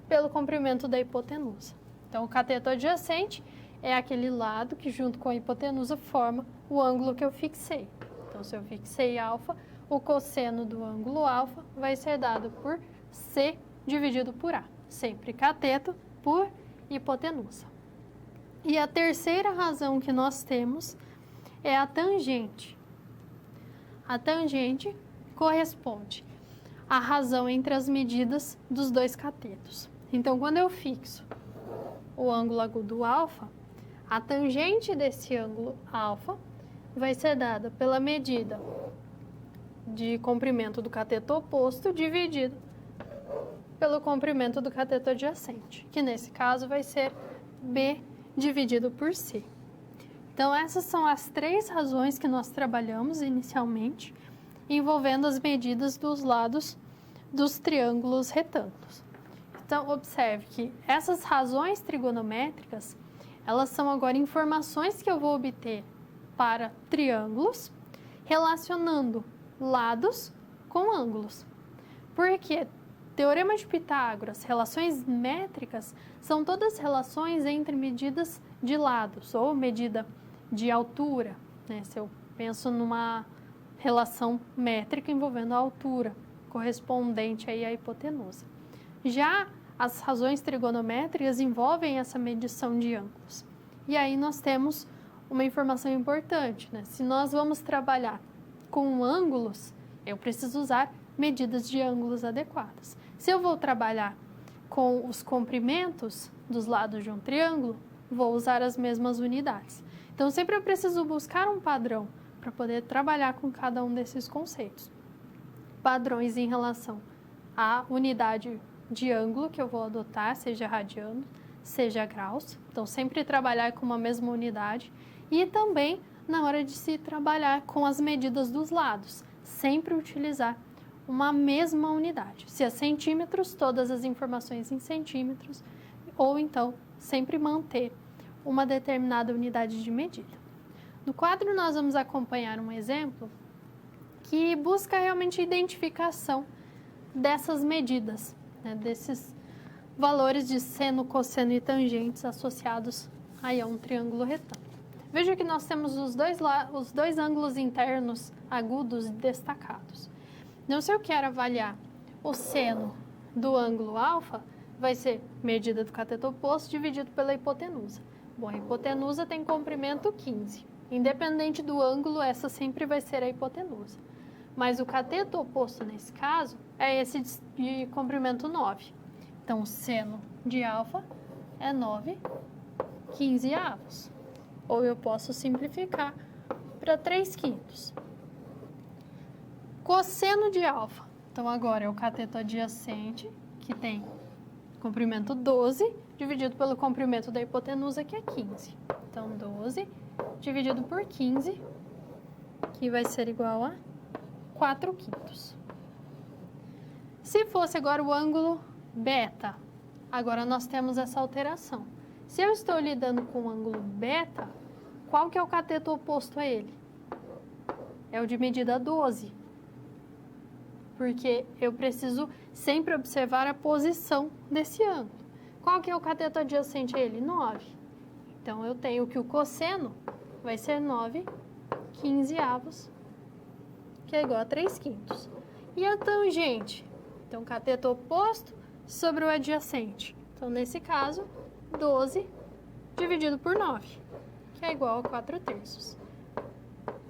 pelo comprimento da hipotenusa. Então, o cateto adjacente é aquele lado que, junto com a hipotenusa, forma o ângulo que eu fixei. Então, se eu fixei alfa, o cosseno do ângulo alfa vai ser dado por C dividido por A. Sempre cateto por hipotenusa. E a terceira razão que nós temos é a tangente. A tangente corresponde à razão entre as medidas dos 2 catetos. Então, quando eu fixo o ângulo agudo alfa, a tangente desse ângulo alfa vai ser dada pela medida de comprimento do cateto oposto dividido pelo comprimento do cateto adjacente, que nesse caso vai ser B dividido por C. Então, essas são as 3 razões que nós trabalhamos inicialmente, envolvendo as medidas dos lados dos triângulos retângulos. Então, observe que essas razões trigonométricas, elas são agora informações que eu vou obter para triângulos, relacionando lados com ângulos. Porque Teorema de Pitágoras, relações métricas, são todas relações entre medidas de lados, ou medida de altura, né? Se eu penso numa relação métrica envolvendo a altura, correspondente aí à hipotenusa. Já as razões trigonométricas envolvem essa medição de ângulos. E aí nós temos uma informação importante, né? Se nós vamos trabalhar com ângulos, eu preciso usar medidas de ângulos adequadas. Se eu vou trabalhar com os comprimentos dos lados de um triângulo, vou usar as mesmas unidades. Então, sempre eu preciso buscar um padrão para poder trabalhar com cada um desses conceitos. Padrões em relação à unidade de ângulo que eu vou adotar, seja radiano, seja graus. Então, sempre trabalhar com uma mesma unidade. E também na hora de se trabalhar com as medidas dos lados, sempre utilizar uma mesma unidade. Se é centímetros, todas as informações em centímetros, ou então sempre manter uma determinada unidade de medida. No quadro nós vamos acompanhar um exemplo que busca realmente a identificação dessas medidas, né, desses valores de seno, cosseno e tangentes associados aí a um triângulo retângulo. Veja que nós temos os dois ângulos internos agudos destacados. Então, se eu quero avaliar o seno do ângulo alfa, vai ser medida do cateto oposto dividido pela hipotenusa. Bom, a hipotenusa tem comprimento 15. Independente do ângulo, essa sempre vai ser a hipotenusa. Mas o cateto oposto, nesse caso, é esse de comprimento 9. Então, o seno de alfa é 9 15 avos. Ou eu posso simplificar para 3/5. Cosseno de alfa. Então, agora é o cateto adjacente, que tem comprimento 12, dividido pelo comprimento da hipotenusa, que é 15. Então, 12 dividido por 15, que vai ser igual a 4/5. Se fosse agora o ângulo beta, agora nós temos essa alteração. Se eu estou lidando com o ângulo beta, qual que é o cateto oposto a ele? É o de medida 12. Porque eu preciso sempre observar a posição desse ângulo. Qual que é o cateto adjacente a ele? 9. Então, eu tenho que o cosseno vai ser 9/15, que é igual a 3/5. E a tangente? Então, cateto oposto sobre o adjacente. Então, nesse caso, 12 dividido por 9, que é igual a 4/3.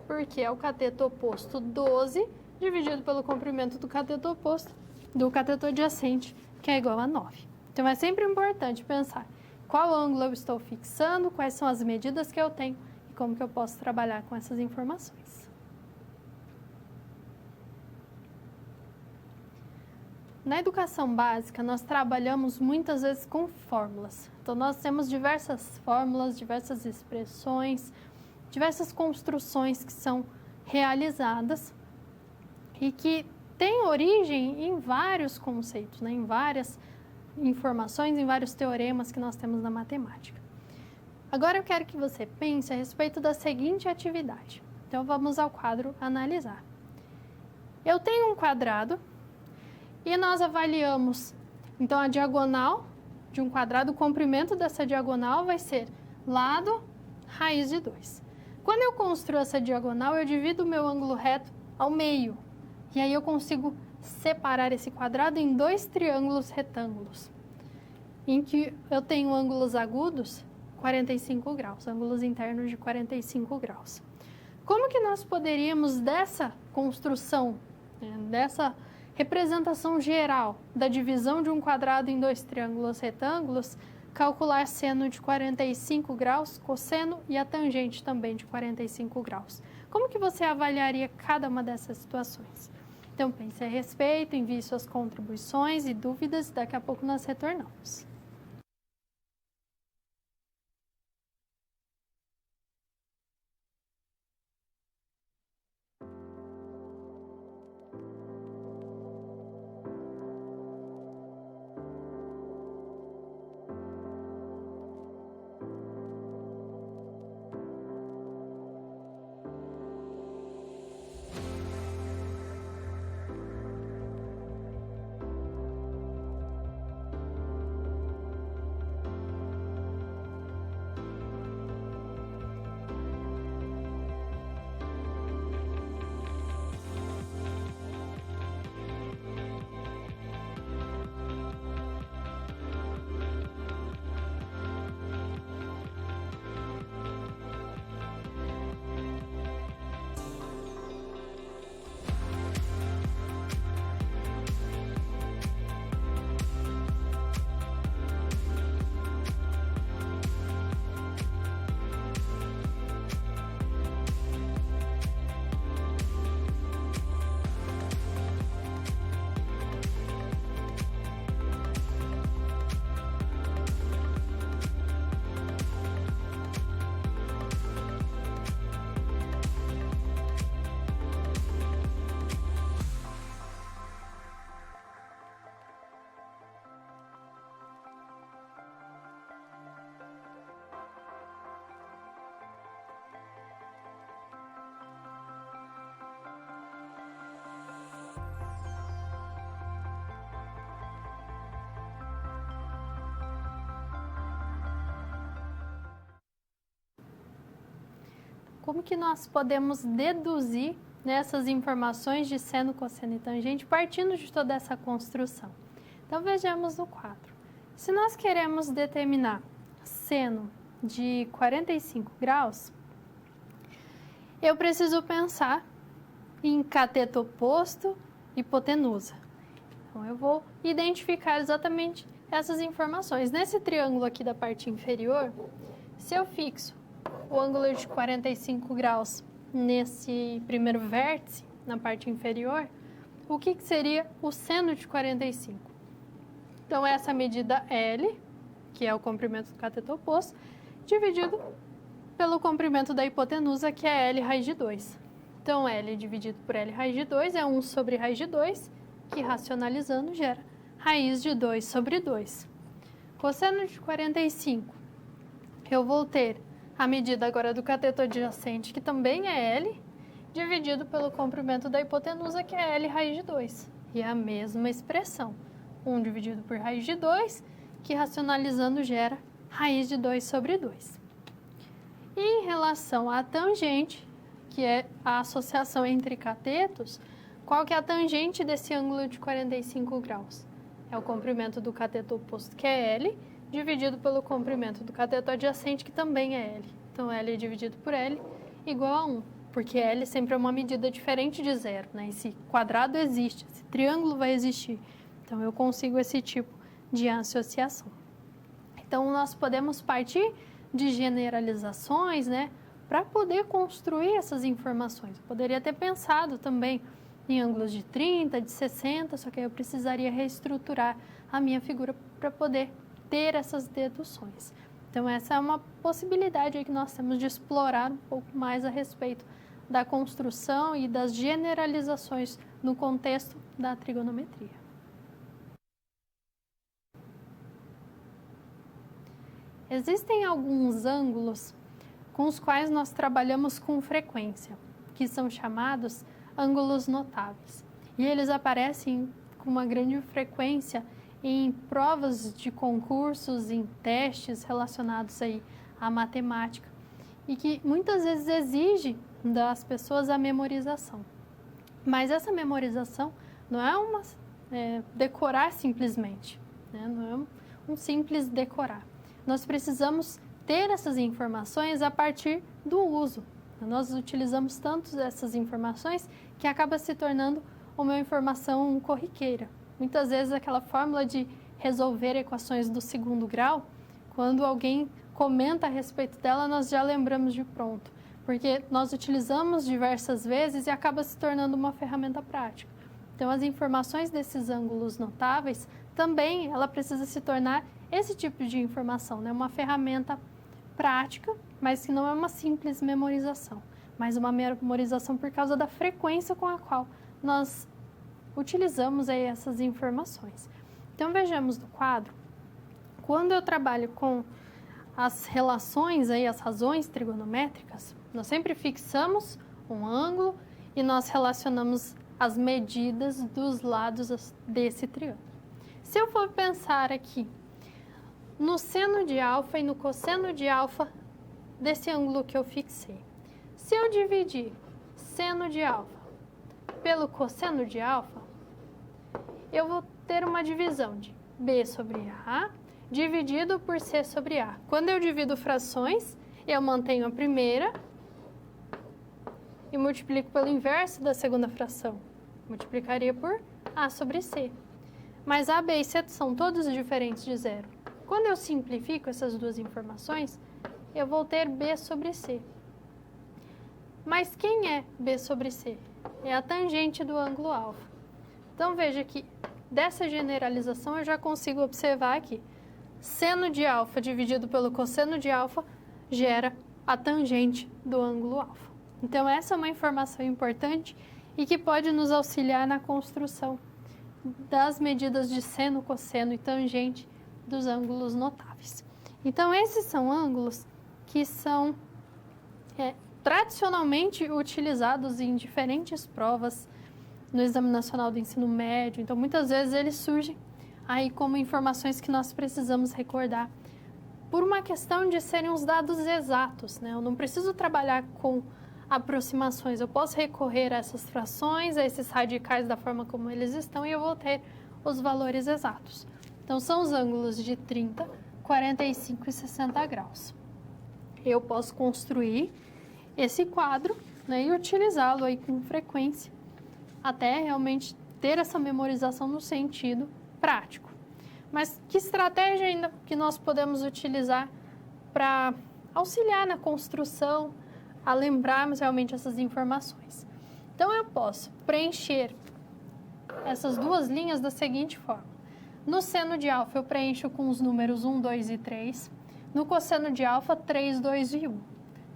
Porque é o cateto oposto 12 dividido pelo comprimento do cateto oposto do cateto adjacente, que é igual a 9. Então, é sempre importante pensar qual ângulo eu estou fixando, quais são as medidas que eu tenho e como que eu posso trabalhar com essas informações. Na educação básica, nós trabalhamos muitas vezes com fórmulas. Então, nós temos diversas fórmulas, diversas expressões, diversas construções que são realizadas e que têm origem em vários conceitos, né? Em várias informações, em vários teoremas que nós temos na matemática. Agora, eu quero que você pense a respeito da seguinte atividade. Então, vamos ao quadro analisar. Eu tenho um quadrado e nós avaliamos, então, a diagonal de um quadrado, o comprimento dessa diagonal vai ser lado raiz de 2. Quando eu construo essa diagonal, eu divido o meu ângulo reto ao meio. E aí eu consigo separar esse quadrado em 2 triângulos retângulos, em que eu tenho ângulos agudos 45 graus, ângulos internos de 45 graus. Como que nós poderíamos, dessa construção, dessa representação geral da divisão de um quadrado em 2 triângulos retângulos, calcular seno de 45 graus, cosseno e a tangente também de 45 graus? Como que você avaliaria cada uma dessas situações? Então, pense a respeito, envie suas contribuições e dúvidas, daqui a pouco nós retornamos. Como que nós podemos deduzir essas informações de seno, cosseno e tangente partindo de toda essa construção? Então, vejamos no quadro. Se nós queremos determinar seno de 45 graus, eu preciso pensar em cateto oposto e hipotenusa. Então, eu vou identificar exatamente essas informações. Nesse triângulo aqui da parte inferior, se eu fixo o ângulo de 45 graus nesse primeiro vértice, na parte inferior, o que seria o seno de 45? Então, essa medida L, que é o comprimento do cateto oposto, dividido pelo comprimento da hipotenusa, que é L raiz de 2. Então, L dividido por L raiz de 2 é 1 sobre raiz de 2, que racionalizando gera raiz de 2 sobre 2. Cosseno de 45, eu vou ter a medida agora do cateto adjacente, que também é L, dividido pelo comprimento da hipotenusa, que é L raiz de 2. E é a mesma expressão, 1 dividido por raiz de 2, que racionalizando gera raiz de 2 sobre 2. E em relação à tangente, que é a associação entre catetos, qual que é a tangente desse ângulo de 45 graus? É o comprimento do cateto oposto, que é L, dividido pelo comprimento do cateto adjacente, que também é L. Então, L dividido por L igual a 1, porque L sempre é uma medida diferente de zero, né? Esse quadrado existe, esse triângulo vai existir. Então, eu consigo esse tipo de associação. Então, nós podemos partir de generalizações, né, para poder construir essas informações. Eu poderia ter pensado também em ângulos de 30, de 60, só que eu precisaria reestruturar a minha figura para poder ter essas deduções. Então, essa é uma possibilidade aí que nós temos de explorar um pouco mais a respeito da construção e das generalizações no contexto da trigonometria. Existem alguns ângulos com os quais nós trabalhamos com frequência, que são chamados ângulos notáveis. E eles aparecem com uma grande frequência em provas de concursos, em testes relacionados aí à matemática, e que muitas vezes exige das pessoas a memorização. Mas essa memorização não é decorar simplesmente, né? Não é um simples decorar. Nós precisamos ter essas informações a partir do uso. Nós utilizamos tanto essas informações que acaba se tornando uma informação corriqueira. Muitas vezes aquela fórmula de resolver equações do segundo grau, quando alguém comenta a respeito dela, nós já lembramos de pronto, porque nós utilizamos diversas vezes e acaba se tornando uma ferramenta prática. Então, as informações desses ângulos notáveis, também ela precisa se tornar esse tipo de informação, né? Uma ferramenta prática, mas que não é uma simples memorização, mas uma memorização por causa da frequência com a qual nós utilizamos aí essas informações. Então, vejamos no quadro, quando eu trabalho com as relações, aí, as razões trigonométricas, nós sempre fixamos um ângulo e nós relacionamos as medidas dos lados desse triângulo. Se eu for pensar aqui no seno de alfa e no cosseno de alfa desse ângulo que eu fixei, se eu dividir seno de alfa pelo cosseno de alfa, eu vou ter uma divisão de B sobre A dividido por C sobre A. Quando eu divido frações, eu mantenho a primeira e multiplico pelo inverso da segunda fração. Multiplicaria por A sobre C. Mas A, B e C são todos diferentes de zero. Quando eu simplifico essas duas informações, eu vou ter B sobre C. Mas quem é B sobre C? É a tangente do ângulo alfa. Então, veja que dessa generalização eu já consigo observar que seno de alfa dividido pelo cosseno de alfa gera a tangente do ângulo alfa. Então, essa é uma informação importante e que pode nos auxiliar na construção das medidas de seno, cosseno e tangente dos ângulos notáveis. Então, esses são ângulos que são tradicionalmente utilizados em diferentes provas no Exame Nacional do Ensino Médio. Então, muitas vezes eles surgem aí como informações que nós precisamos recordar por uma questão de serem os dados exatos, né? Eu não preciso trabalhar com aproximações, eu posso recorrer a essas frações, a esses radicais da forma como eles estão e eu vou ter os valores exatos. Então, são os ângulos de 30, 45 e 60 graus. Eu posso construir esse quadro, né, e utilizá-lo aí com frequência até realmente ter essa memorização no sentido prático. Mas que estratégia ainda que nós podemos utilizar para auxiliar na construção a lembrarmos realmente essas informações. Então, eu posso preencher essas duas linhas da seguinte forma. No seno de alfa, eu preencho com os números 1, 2 e 3. No cosseno de alfa, 3, 2 e 1.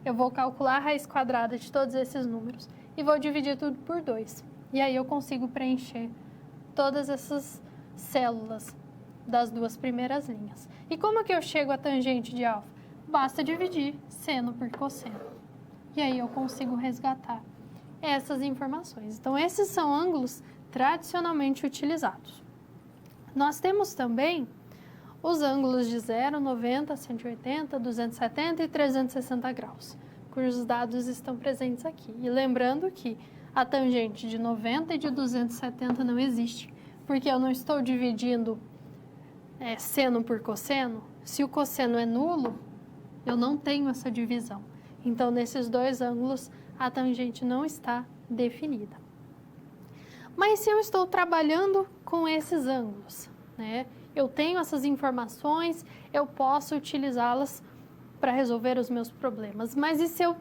Eu vou calcular a raiz quadrada de todos esses números e vou dividir tudo por 2. E aí eu consigo preencher todas essas células das duas primeiras linhas. E como que eu chego à tangente de alfa? Basta dividir seno por cosseno. E aí eu consigo resgatar essas informações. Então, esses são ângulos tradicionalmente utilizados. Nós temos também os ângulos de 0, 90, 180, 270 e 360 graus, cujos dados estão presentes aqui. E lembrando que a tangente de 90 e de 270 não existe, porque eu não estou dividindo seno por cosseno. Se o cosseno é nulo, eu não tenho essa divisão. Então, nesses dois ângulos, a tangente não está definida. Mas se eu estou trabalhando com esses ângulos, né? Eu tenho essas informações, eu posso utilizá-las para resolver os meus problemas. Mas e se eu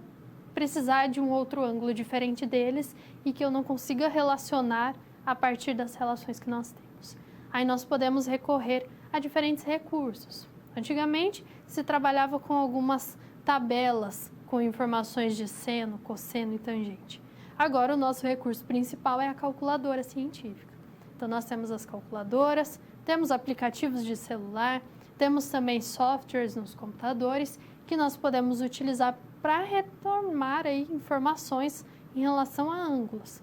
precisar de um outro ângulo diferente deles e que eu não consiga relacionar a partir das relações que nós temos? Aí nós podemos recorrer a diferentes recursos. Antigamente, se trabalhava com algumas tabelas com informações de seno, cosseno e tangente. Agora, o nosso recurso principal é a calculadora científica. Então, nós temos as calculadoras, temos aplicativos de celular, temos também softwares nos computadores que nós podemos utilizar para retomar aí informações em relação a ângulos.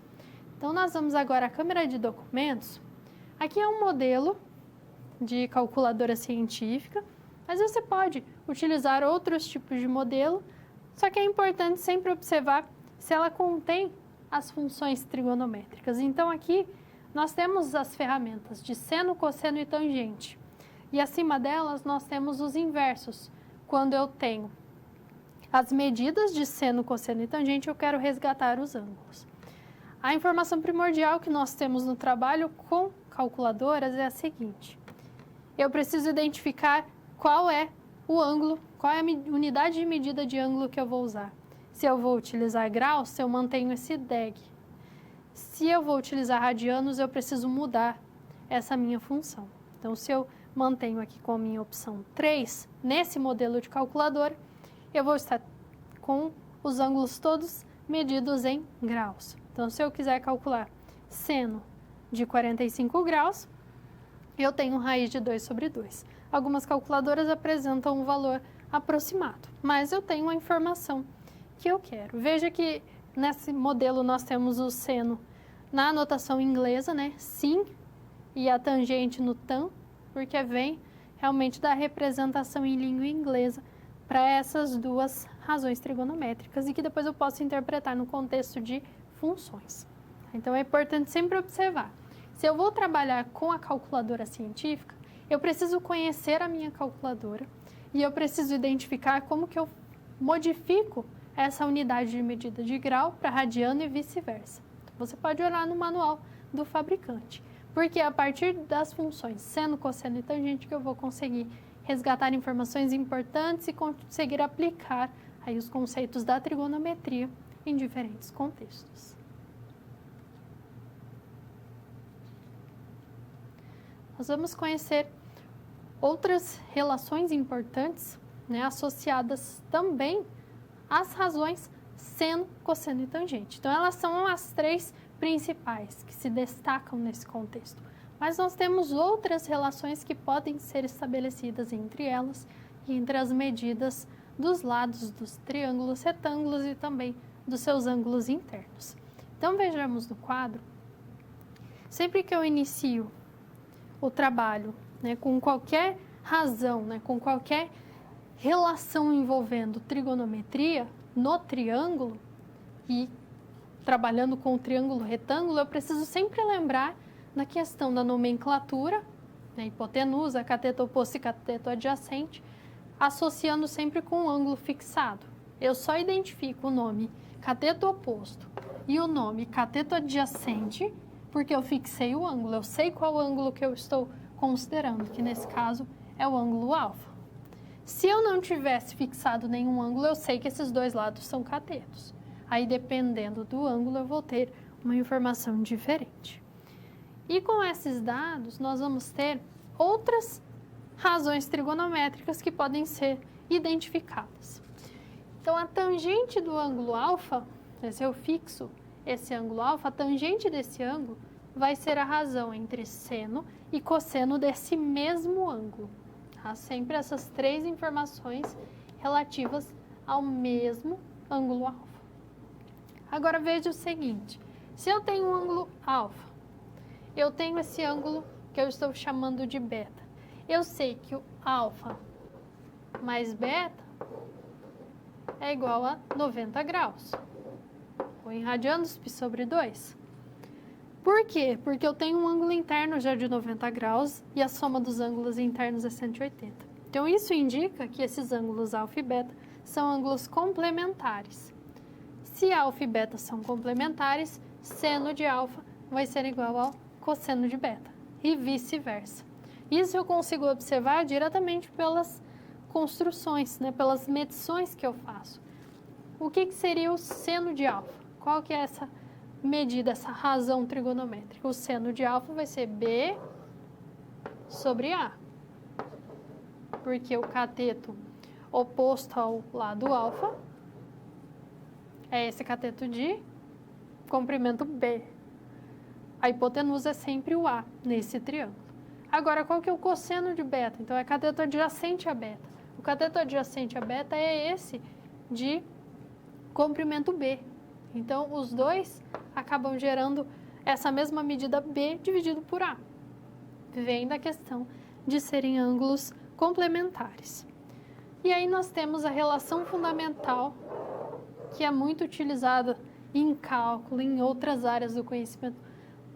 Então, nós vamos agora à câmera de documentos. Aqui é um modelo de calculadora científica, mas você pode utilizar outros tipos de modelo, só que é importante sempre observar se ela contém as funções trigonométricas. Então, aqui nós temos as ferramentas de seno, cosseno e tangente. E acima delas nós temos os inversos. Quando eu tenho as medidas de seno, cosseno e tangente, eu quero resgatar os ângulos. A informação primordial que nós temos no trabalho com calculadoras é a seguinte. Eu preciso identificar qual é o ângulo, qual é a unidade de medida de ângulo que eu vou usar. Se eu vou utilizar graus, eu mantenho esse DEG. Se eu vou utilizar radianos, eu preciso mudar essa minha função. Então, se eu mantenho aqui com a minha opção 3, nesse modelo de calculadora, eu vou estar com os ângulos todos medidos em graus. Então, se eu quiser calcular seno de 45 graus, eu tenho raiz de 2 sobre 2. Algumas calculadoras apresentam um valor aproximado, mas eu tenho a informação que eu quero. Veja que nesse modelo nós temos o seno na notação inglesa, né? Sin, e a tangente no tan, porque vem realmente da representação em língua inglesa para essas duas razões trigonométricas e que depois eu posso interpretar no contexto de funções. Então, é importante sempre observar. Se eu vou trabalhar com a calculadora científica, eu preciso conhecer a minha calculadora e eu preciso identificar como que eu modifico essa unidade de medida de grau para radiano e vice-versa. Você pode olhar no manual do fabricante, porque é a partir das funções seno, cosseno e tangente que eu vou conseguir resgatar informações importantes e conseguir aplicar aí os conceitos da trigonometria em diferentes contextos. Nós vamos conhecer outras relações importantes, né, associadas também às razões seno, cosseno e tangente. Então, elas são as três principais que se destacam nesse contexto. Mas nós temos outras relações que podem ser estabelecidas entre elas e entre as medidas dos lados dos triângulos, retângulos e também dos seus ângulos internos. Então, vejamos no quadro. Sempre que eu inicio o trabalho, né, com qualquer razão, né, com qualquer relação envolvendo trigonometria no triângulo e trabalhando com o triângulo retângulo, eu preciso sempre lembrar da questão da nomenclatura, né, hipotenusa, cateto oposto e cateto adjacente, associando sempre com o ângulo fixado. Eu só identifico o nome cateto oposto e o nome cateto adjacente porque eu fixei o ângulo, eu sei qual ângulo que eu estou considerando, que nesse caso é o ângulo alfa. Se eu não tivesse fixado nenhum ângulo, eu sei que esses dois lados são catetos. Aí, dependendo do ângulo, eu vou ter uma informação diferente. E com esses dados, nós vamos ter outras razões trigonométricas que podem ser identificadas. Então, a tangente do ângulo alfa, se eu fixo esse ângulo alfa, a tangente desse ângulo vai ser a razão entre seno e cosseno desse mesmo ângulo. Tá? Sempre essas três informações relativas ao mesmo ângulo alfa. Agora, veja o seguinte, se eu tenho um ângulo alfa, eu tenho esse ângulo que eu estou chamando de beta. Eu sei que o alfa mais beta é igual a 90 graus. Ou em radianos, π sobre 2. Por quê? Porque eu tenho um ângulo interno já de 90 graus e a soma dos ângulos internos é 180. Então, isso indica que esses ângulos alfa e beta são ângulos complementares. Se alfa e beta são complementares, seno de alfa vai ser igual ao cosseno de beta e vice-versa. Isso eu consigo observar diretamente pelas construções, né, pelas medições que eu faço. O que seria o seno de alfa? Qual que é essa medida, essa razão trigonométrica? O seno de alfa vai ser B sobre A, porque o cateto oposto ao lado alfa é esse cateto de comprimento B. A hipotenusa é sempre o A nesse triângulo. Agora, qual que é o cosseno de beta? Então, é cateto adjacente a beta. O cateto adjacente a beta é esse de comprimento B. Então, os dois acabam gerando essa mesma medida B dividido por A. Vem da questão de serem ângulos complementares. E aí nós temos a relação fundamental, que é muito utilizada em cálculo, em outras áreas do conhecimento,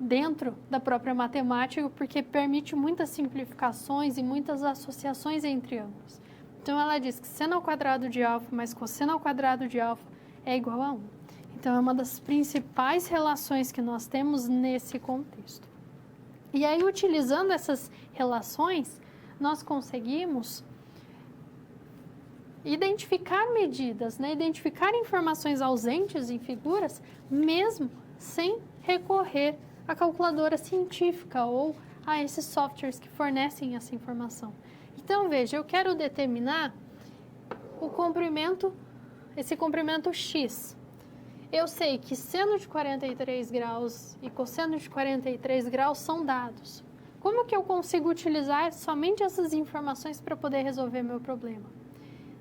dentro da própria matemática, porque permite muitas simplificações e muitas associações entre ângulos. Então, ela diz que seno ao quadrado de alfa mais cosseno ao quadrado de alfa é igual a 1. Então, é uma das principais relações que nós temos nesse contexto. E aí, utilizando essas relações, nós conseguimos identificar medidas, né? Identificar informações ausentes em figuras, mesmo sem recorrer à calculadora científica ou a esses softwares que fornecem essa informação. Então, veja, eu quero determinar o comprimento, esse comprimento x. Eu sei que seno de 43 graus e cosseno de 43 graus são dados. Como que eu consigo utilizar somente essas informações para poder resolver meu problema?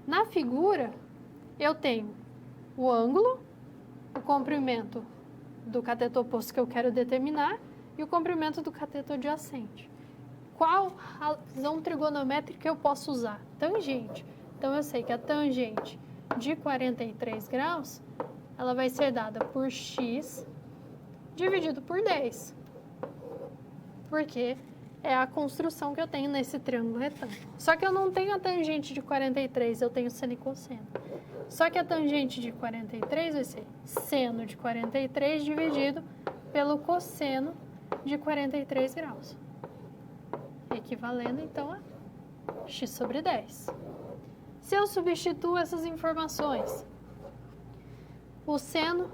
Na figura, eu tenho o ângulo, o comprimento do cateto oposto que eu quero determinar e o comprimento do cateto adjacente. Qual razão trigonométrica eu posso usar? Tangente. Então, eu sei que a tangente de 43 graus, ela vai ser dada por x dividido por 10. Porque é a construção que eu tenho nesse triângulo retângulo. Só que eu não tenho a tangente de 43, eu tenho seno e cosseno. Só que a tangente de 43 vai ser seno de 43 dividido pelo cosseno de 43 graus. Equivalendo, então, a x sobre 10. Se eu substituo essas informações, o seno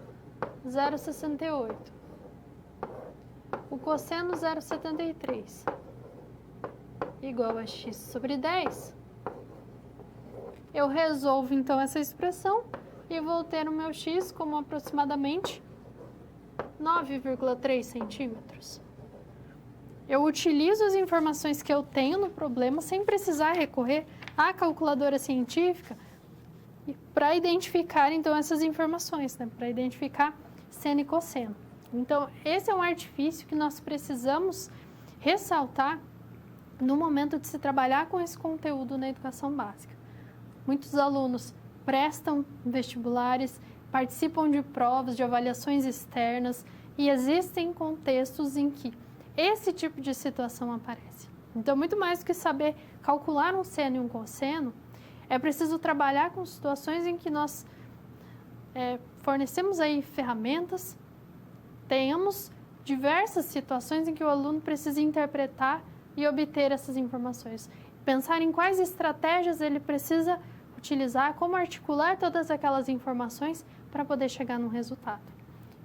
0,68, o cosseno 0,73, igual a x sobre 10, eu resolvo, então, essa expressão e vou ter o meu x como aproximadamente 9,3 centímetros. Eu utilizo as informações que eu tenho no problema sem precisar recorrer à calculadora científica para identificar, então, essas informações, né? Para identificar seno e cosseno. Então, esse é um artifício que nós precisamos ressaltar no momento de se trabalhar com esse conteúdo na educação básica. Muitos alunos prestam vestibulares, participam de provas, de avaliações externas e existem contextos em que esse tipo de situação aparece. Então, muito mais do que saber calcular um seno e um cosseno, é preciso trabalhar com situações em que nós fornecemos aí ferramentas, tenhamos diversas situações em que o aluno precisa interpretar e obter essas informações. pensar em quais estratégias ele precisa utilizar, como articular todas aquelas informações para poder chegar num resultado.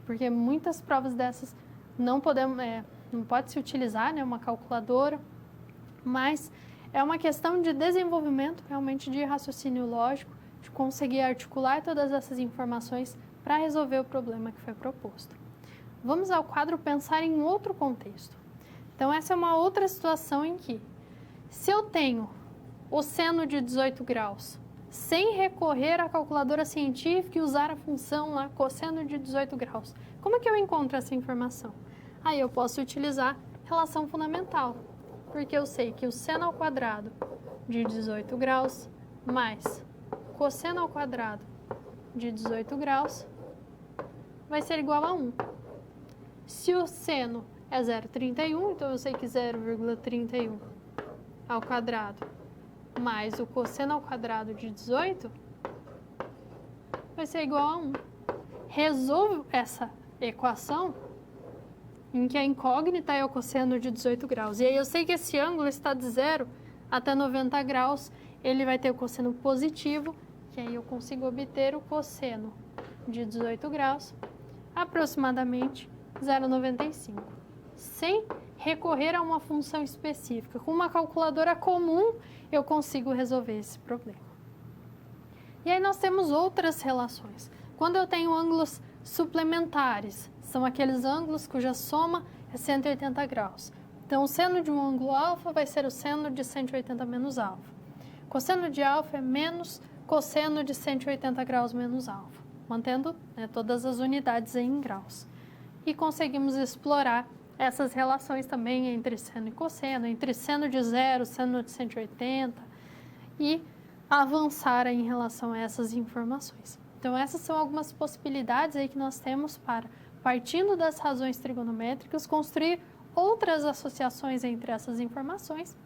Porque muitas provas dessas não pode se utilizar, né, uma calculadora, mas é uma questão de desenvolvimento realmente de raciocínio lógico, de conseguir articular todas essas informações para resolver o problema que foi proposto. Vamos ao quadro pensar em outro contexto. Então, essa é uma outra situação em que, se eu tenho o seno de 18 graus, sem recorrer à calculadora científica e usar a função lá, cosseno de 18 graus, como é que eu encontro essa informação? Aí eu posso utilizar relação fundamental, porque eu sei que o seno ao quadrado de 18 graus mais cosseno ao quadrado de 18 graus vai ser igual a 1. Se o seno é 0,31, então eu sei que 0,31 ao quadrado mais o cosseno ao quadrado de 18 vai ser igual a 1. Resolvo essa equação em que a incógnita é o cosseno de 18 graus. E aí eu sei que esse ângulo está de 0 até 90 graus, ele vai ter o cosseno positivo, que aí eu consigo obter o cosseno de 18 graus, aproximadamente 0,95, sem recorrer a uma função específica. Com uma calculadora comum, eu consigo resolver esse problema. E aí nós temos outras relações. Quando eu tenho ângulos suplementares, são aqueles ângulos cuja soma é 180 graus. Então, o seno de um ângulo alfa vai ser o seno de 180 menos alfa. Cosseno de alfa é menos cosseno de 180 graus menos alfa, mantendo, né, todas as unidades em graus. E conseguimos explorar essas relações também entre seno e cosseno, entre seno de 0, seno de 180 e avançar em relação a essas informações. Então, essas são algumas possibilidades aí que nós temos para, partindo das razões trigonométricas, construir outras associações entre essas informações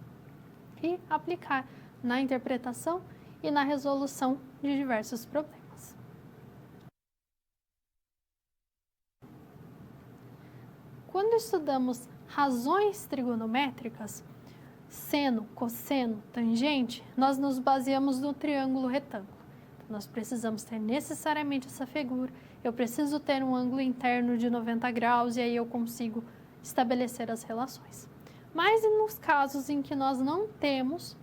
e aplicar na interpretação e na resolução de diversos problemas. Quando estudamos razões trigonométricas, seno, cosseno, tangente, nós nos baseamos no triângulo retângulo. Então, nós precisamos ter necessariamente essa figura, eu preciso ter um ângulo interno de 90 graus e aí eu consigo estabelecer as relações. Mas e nos casos em que nós não temos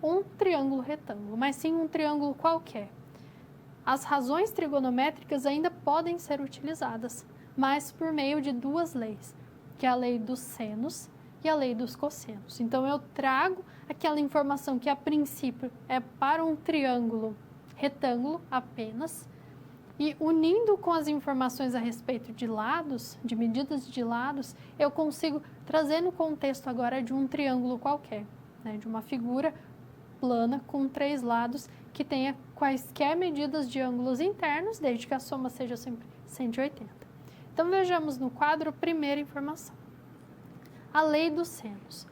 um triângulo retângulo, mas sim um triângulo qualquer, as razões trigonométricas ainda podem ser utilizadas, mas por meio de duas leis, que é a lei dos senos e a lei dos cossenos. Então, eu trago aquela informação que, a princípio, é para um triângulo retângulo apenas, e unindo com as informações a respeito de lados, de medidas de lados, eu consigo trazer no contexto agora de um triângulo qualquer, né, de uma figura plana com 3 lados que tenha quaisquer medidas de ângulos internos, desde que a soma seja sempre 180. Então, vejamos no quadro a primeira informação. A lei dos senos.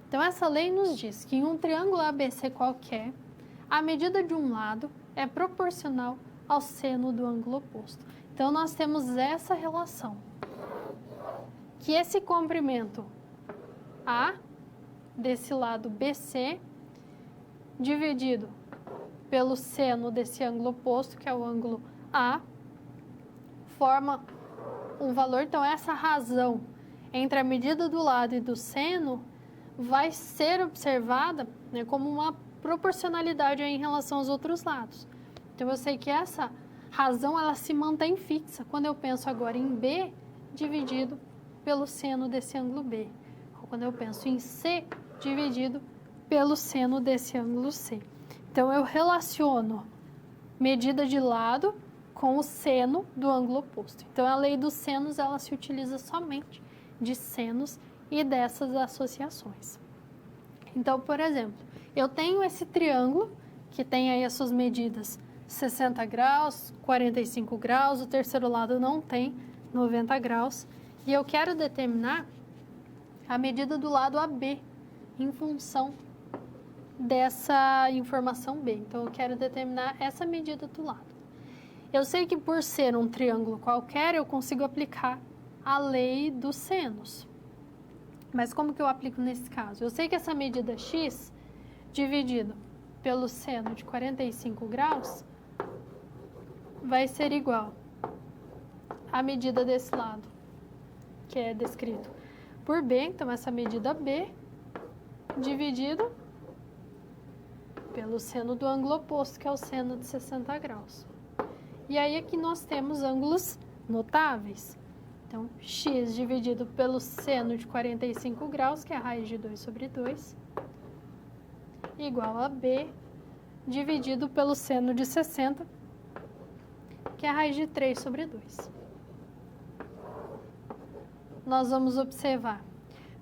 Então, essa lei nos diz que em um triângulo ABC qualquer, a medida de um lado é proporcional ao seno do ângulo oposto. Então, nós temos essa relação, que esse comprimento A, desse lado BC, dividido pelo seno desse ângulo oposto, que é o ângulo A, forma um valor. Então, essa razão entre a medida do lado e do seno vai ser observada, né, como uma proporcionalidade aí em relação aos outros lados. Então, eu sei que essa razão ela se mantém fixa quando eu penso agora em B dividido pelo seno desse ângulo B, ou quando eu penso em C dividido pelo seno desse ângulo C. Então, eu relaciono medida de lado com o seno do ângulo oposto. Então, a lei dos senos, ela se utiliza somente de senos e dessas associações. Então, por exemplo, eu tenho esse triângulo, que tem aí as suas medidas 60 graus, 45 graus, o terceiro lado não tem 90 graus, e eu quero determinar a medida do lado AB, em função dessa informação B. Então, eu quero determinar essa medida do lado. Eu sei que por ser um triângulo qualquer, eu consigo aplicar a lei dos senos. Mas como que eu aplico nesse caso? Eu sei que essa medida X dividido pelo seno de 45 graus vai ser igual à medida desse lado, que é descrito por B, então essa medida B, dividido pelo seno do ângulo oposto, que é o seno de 60 graus. E aí aqui nós temos ângulos notáveis. Então, x dividido pelo seno de 45 graus, que é a raiz de 2 sobre 2, igual a B dividido pelo seno de 60, que é a raiz de 3 sobre 2. Nós vamos observar.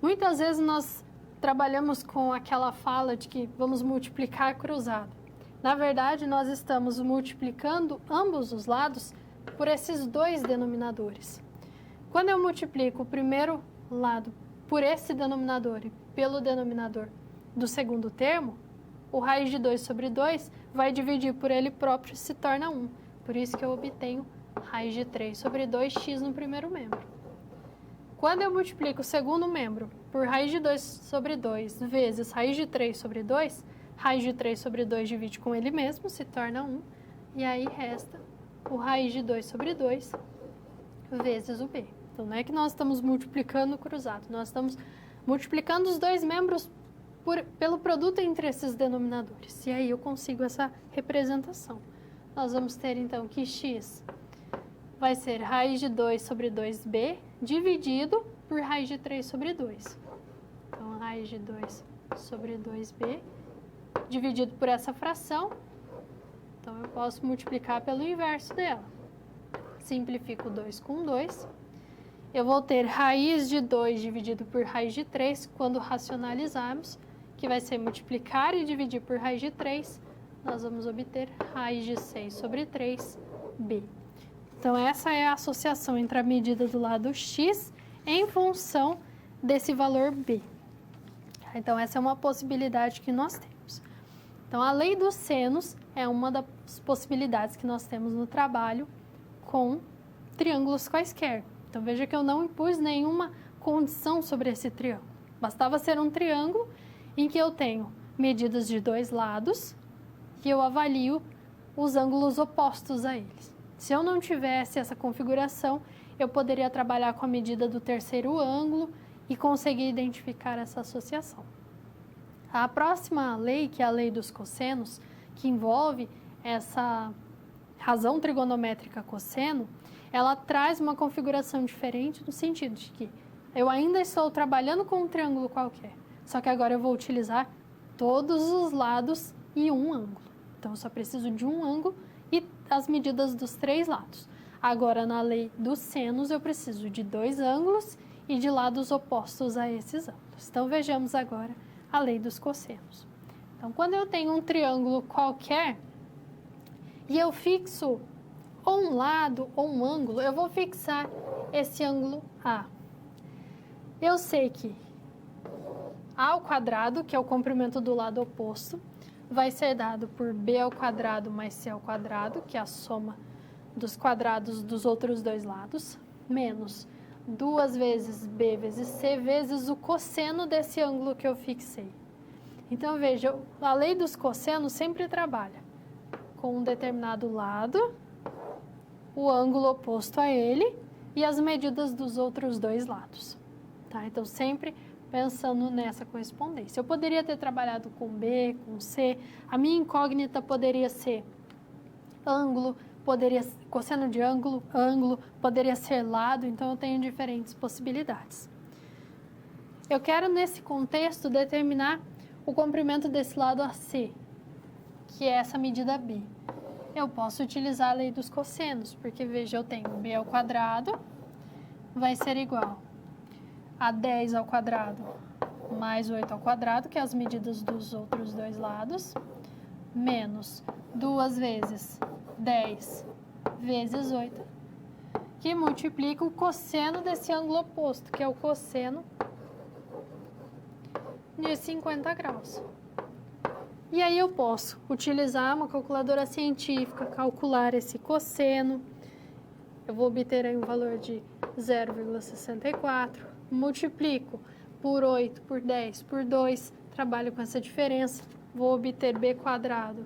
Muitas vezes nós trabalhamos com aquela fala de que vamos multiplicar cruzado. Na verdade, nós estamos multiplicando ambos os lados por esses dois denominadores. Quando eu multiplico o primeiro lado por esse denominador e pelo denominador do segundo termo, o raiz de 2 sobre 2 vai dividir por ele próprio e se torna 1. Por isso que eu obtenho raiz de 3 sobre 2x no primeiro membro. Quando eu multiplico o segundo membro por raiz de 2 sobre 2 vezes raiz de 3 sobre 2, raiz de 3 sobre 2 divide com ele mesmo, se torna 1. E aí resta o raiz de 2 sobre 2 vezes o b. Então, não é que nós estamos multiplicando o cruzado, nós estamos multiplicando os dois membros pelo produto entre esses denominadores. E aí eu consigo essa representação. Nós vamos ter, então, que x vai ser raiz de 2 sobre 2b dividido por raiz de 3 sobre 2. Então, raiz de 2 sobre 2b dividido por essa fração. Então, eu posso multiplicar pelo inverso dela. Simplifico 2 com 2. Eu vou ter raiz de 2 dividido por raiz de 3 quando racionalizarmos, que vai ser multiplicar e dividir por raiz de 3. Nós vamos obter raiz de 6 sobre 3b. Então, essa é a associação entre a medida do lado x em função desse valor b. Então, essa é uma possibilidade que nós temos. Então, a lei dos senos é uma das possibilidades que nós temos no trabalho com triângulos quaisquer. Então, veja que eu não impus nenhuma condição sobre esse triângulo. Bastava ser um triângulo em que eu tenho medidas de dois lados e eu avalio os ângulos opostos a eles. Se eu não tivesse essa configuração, eu poderia trabalhar com a medida do terceiro ângulo e conseguir identificar essa associação. A próxima lei, que é a lei dos cossenos, que envolve essa razão trigonométrica cosseno, ela traz uma configuração diferente no sentido de que eu ainda estou trabalhando com um triângulo qualquer, só que agora eu vou utilizar todos os lados e um ângulo. Então, eu só preciso de um ângulo e as medidas dos três lados. Agora, na lei dos senos, eu preciso de dois ângulos e de lados opostos a esses ângulos. Então, vejamos agora a lei dos cossenos. Então, quando eu tenho um triângulo qualquer e eu fixo ou um lado ou um ângulo, eu vou fixar esse ângulo A. Eu sei que A ao quadrado, que é o comprimento do lado oposto, vai ser dado por B ao quadrado mais C ao quadrado, que é a soma dos quadrados dos outros dois lados, menos 2 vezes B vezes C vezes o cosseno desse ângulo que eu fixei. Então, veja, a lei dos cossenos sempre trabalha com um determinado lado, o ângulo oposto a ele e as medidas dos outros dois lados. Tá? Então, sempre pensando nessa correspondência. Eu poderia ter trabalhado com B, com C, a minha incógnita poderia ser ângulo, cosseno de ângulo, poderia ser lado, então eu tenho diferentes possibilidades. Eu quero, nesse contexto, determinar o comprimento desse lado AC, que é essa medida B. Eu posso utilizar a lei dos cossenos, porque, veja, eu tenho B ao quadrado vai ser igual a 10 ao quadrado mais 8 ao quadrado, que é as medidas dos outros dois lados, menos 2 vezes 10 vezes 8, que multiplica o cosseno desse ângulo oposto, que é o cosseno de 50 graus. E aí eu posso utilizar uma calculadora científica, calcular esse cosseno. Eu vou obter aí um valor de 0,64, multiplico por 8, por 10, por 2, trabalho com essa diferença, vou obter b quadrado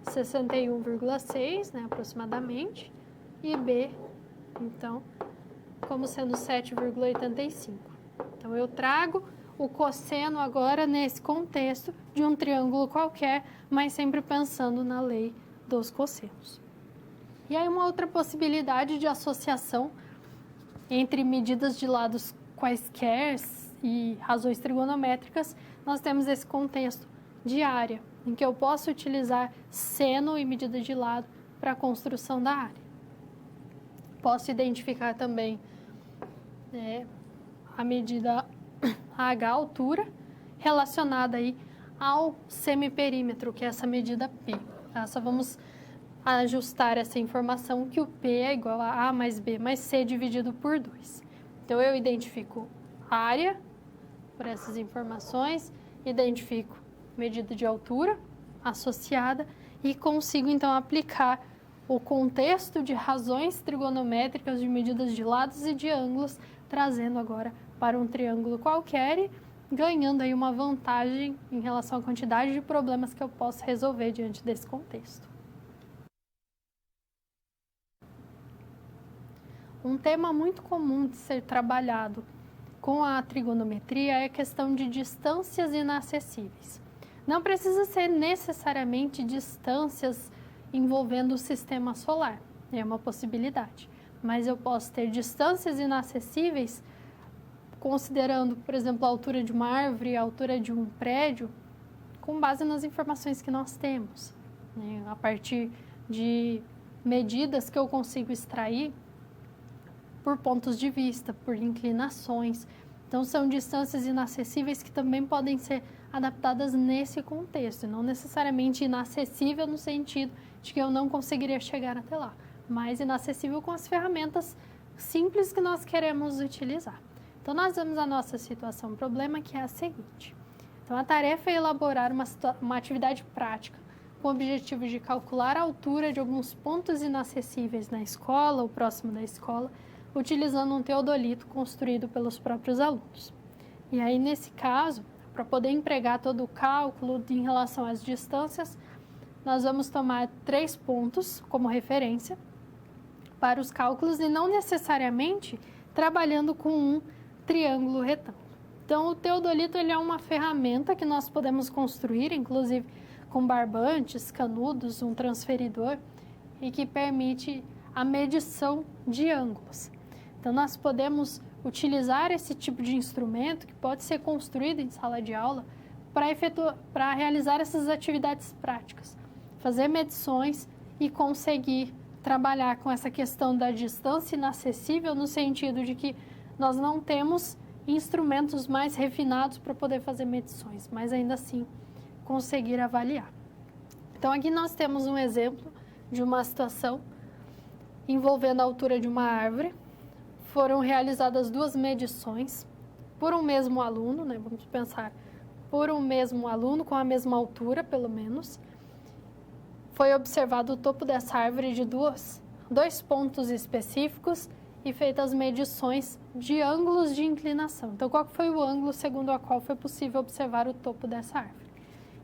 61,6, né, aproximadamente, e b, então, como sendo 7,85. Então, eu trago o cosseno agora nesse contexto de um triângulo qualquer, mas sempre pensando na lei dos cossenos. E aí, uma outra possibilidade de associação entre medidas de lados quaisquer e razões trigonométricas, nós temos esse contexto de área, em que eu posso utilizar seno e medida de lado para a construção da área. Posso identificar também a medida H, altura, relacionada aí ao semiperímetro, que é essa medida P. Tá? Só vamos ajustar essa informação que o P é igual a A mais B mais C dividido por 2. Então, eu identifico área por essas informações, identifico medida de altura associada e consigo, então, aplicar o contexto de razões trigonométricas de medidas de lados e de ângulos, trazendo agora para um triângulo qualquer e ganhando aí uma vantagem em relação à quantidade de problemas que eu posso resolver diante desse contexto. Um tema muito comum de ser trabalhado com a trigonometria é a questão de distâncias inacessíveis. Não precisa ser necessariamente distâncias envolvendo o sistema solar, é uma possibilidade, mas eu posso ter distâncias inacessíveis considerando, por exemplo, a altura de uma árvore, a altura de um prédio, com base nas informações que nós temos, né? A partir de medidas que eu consigo extrair por pontos de vista, por inclinações. Então, são distâncias inacessíveis que também podem ser adaptadas nesse contexto, não necessariamente inacessível no sentido de que eu não conseguiria chegar até lá, mas inacessível com as ferramentas simples que nós queremos utilizar. Então, nós vemos a nossa situação, problema que é a seguinte. Então, a tarefa é elaborar uma atividade prática com o objetivo de calcular a altura de alguns pontos inacessíveis na escola ou próximo da escola, utilizando um teodolito construído pelos próprios alunos. E aí, nesse caso, para poder empregar todo o cálculo em relação às distâncias, nós vamos tomar 3 pontos como referência para os cálculos e não necessariamente trabalhando com um triângulo retângulo. Então, o teodolito ele é uma ferramenta que nós podemos construir, inclusive com barbantes, canudos, um transferidor, e que permite a medição de ângulos. Então, nós podemos utilizar esse tipo de instrumento que pode ser construído em sala de aula para realizar essas atividades práticas, fazer medições e conseguir trabalhar com essa questão da distância inacessível no sentido de que nós não temos instrumentos mais refinados para poder fazer medições, mas ainda assim conseguir avaliar. Então, aqui nós temos um exemplo de uma situação envolvendo a altura de uma árvore. Foram realizadas 2 medições por um mesmo aluno, né? Vamos pensar, por um mesmo aluno com a mesma altura, pelo menos. Foi observado o topo dessa árvore de dois pontos específicos e feitas medições de ângulos de inclinação. Então, qual foi o ângulo segundo a qual foi possível observar o topo dessa árvore?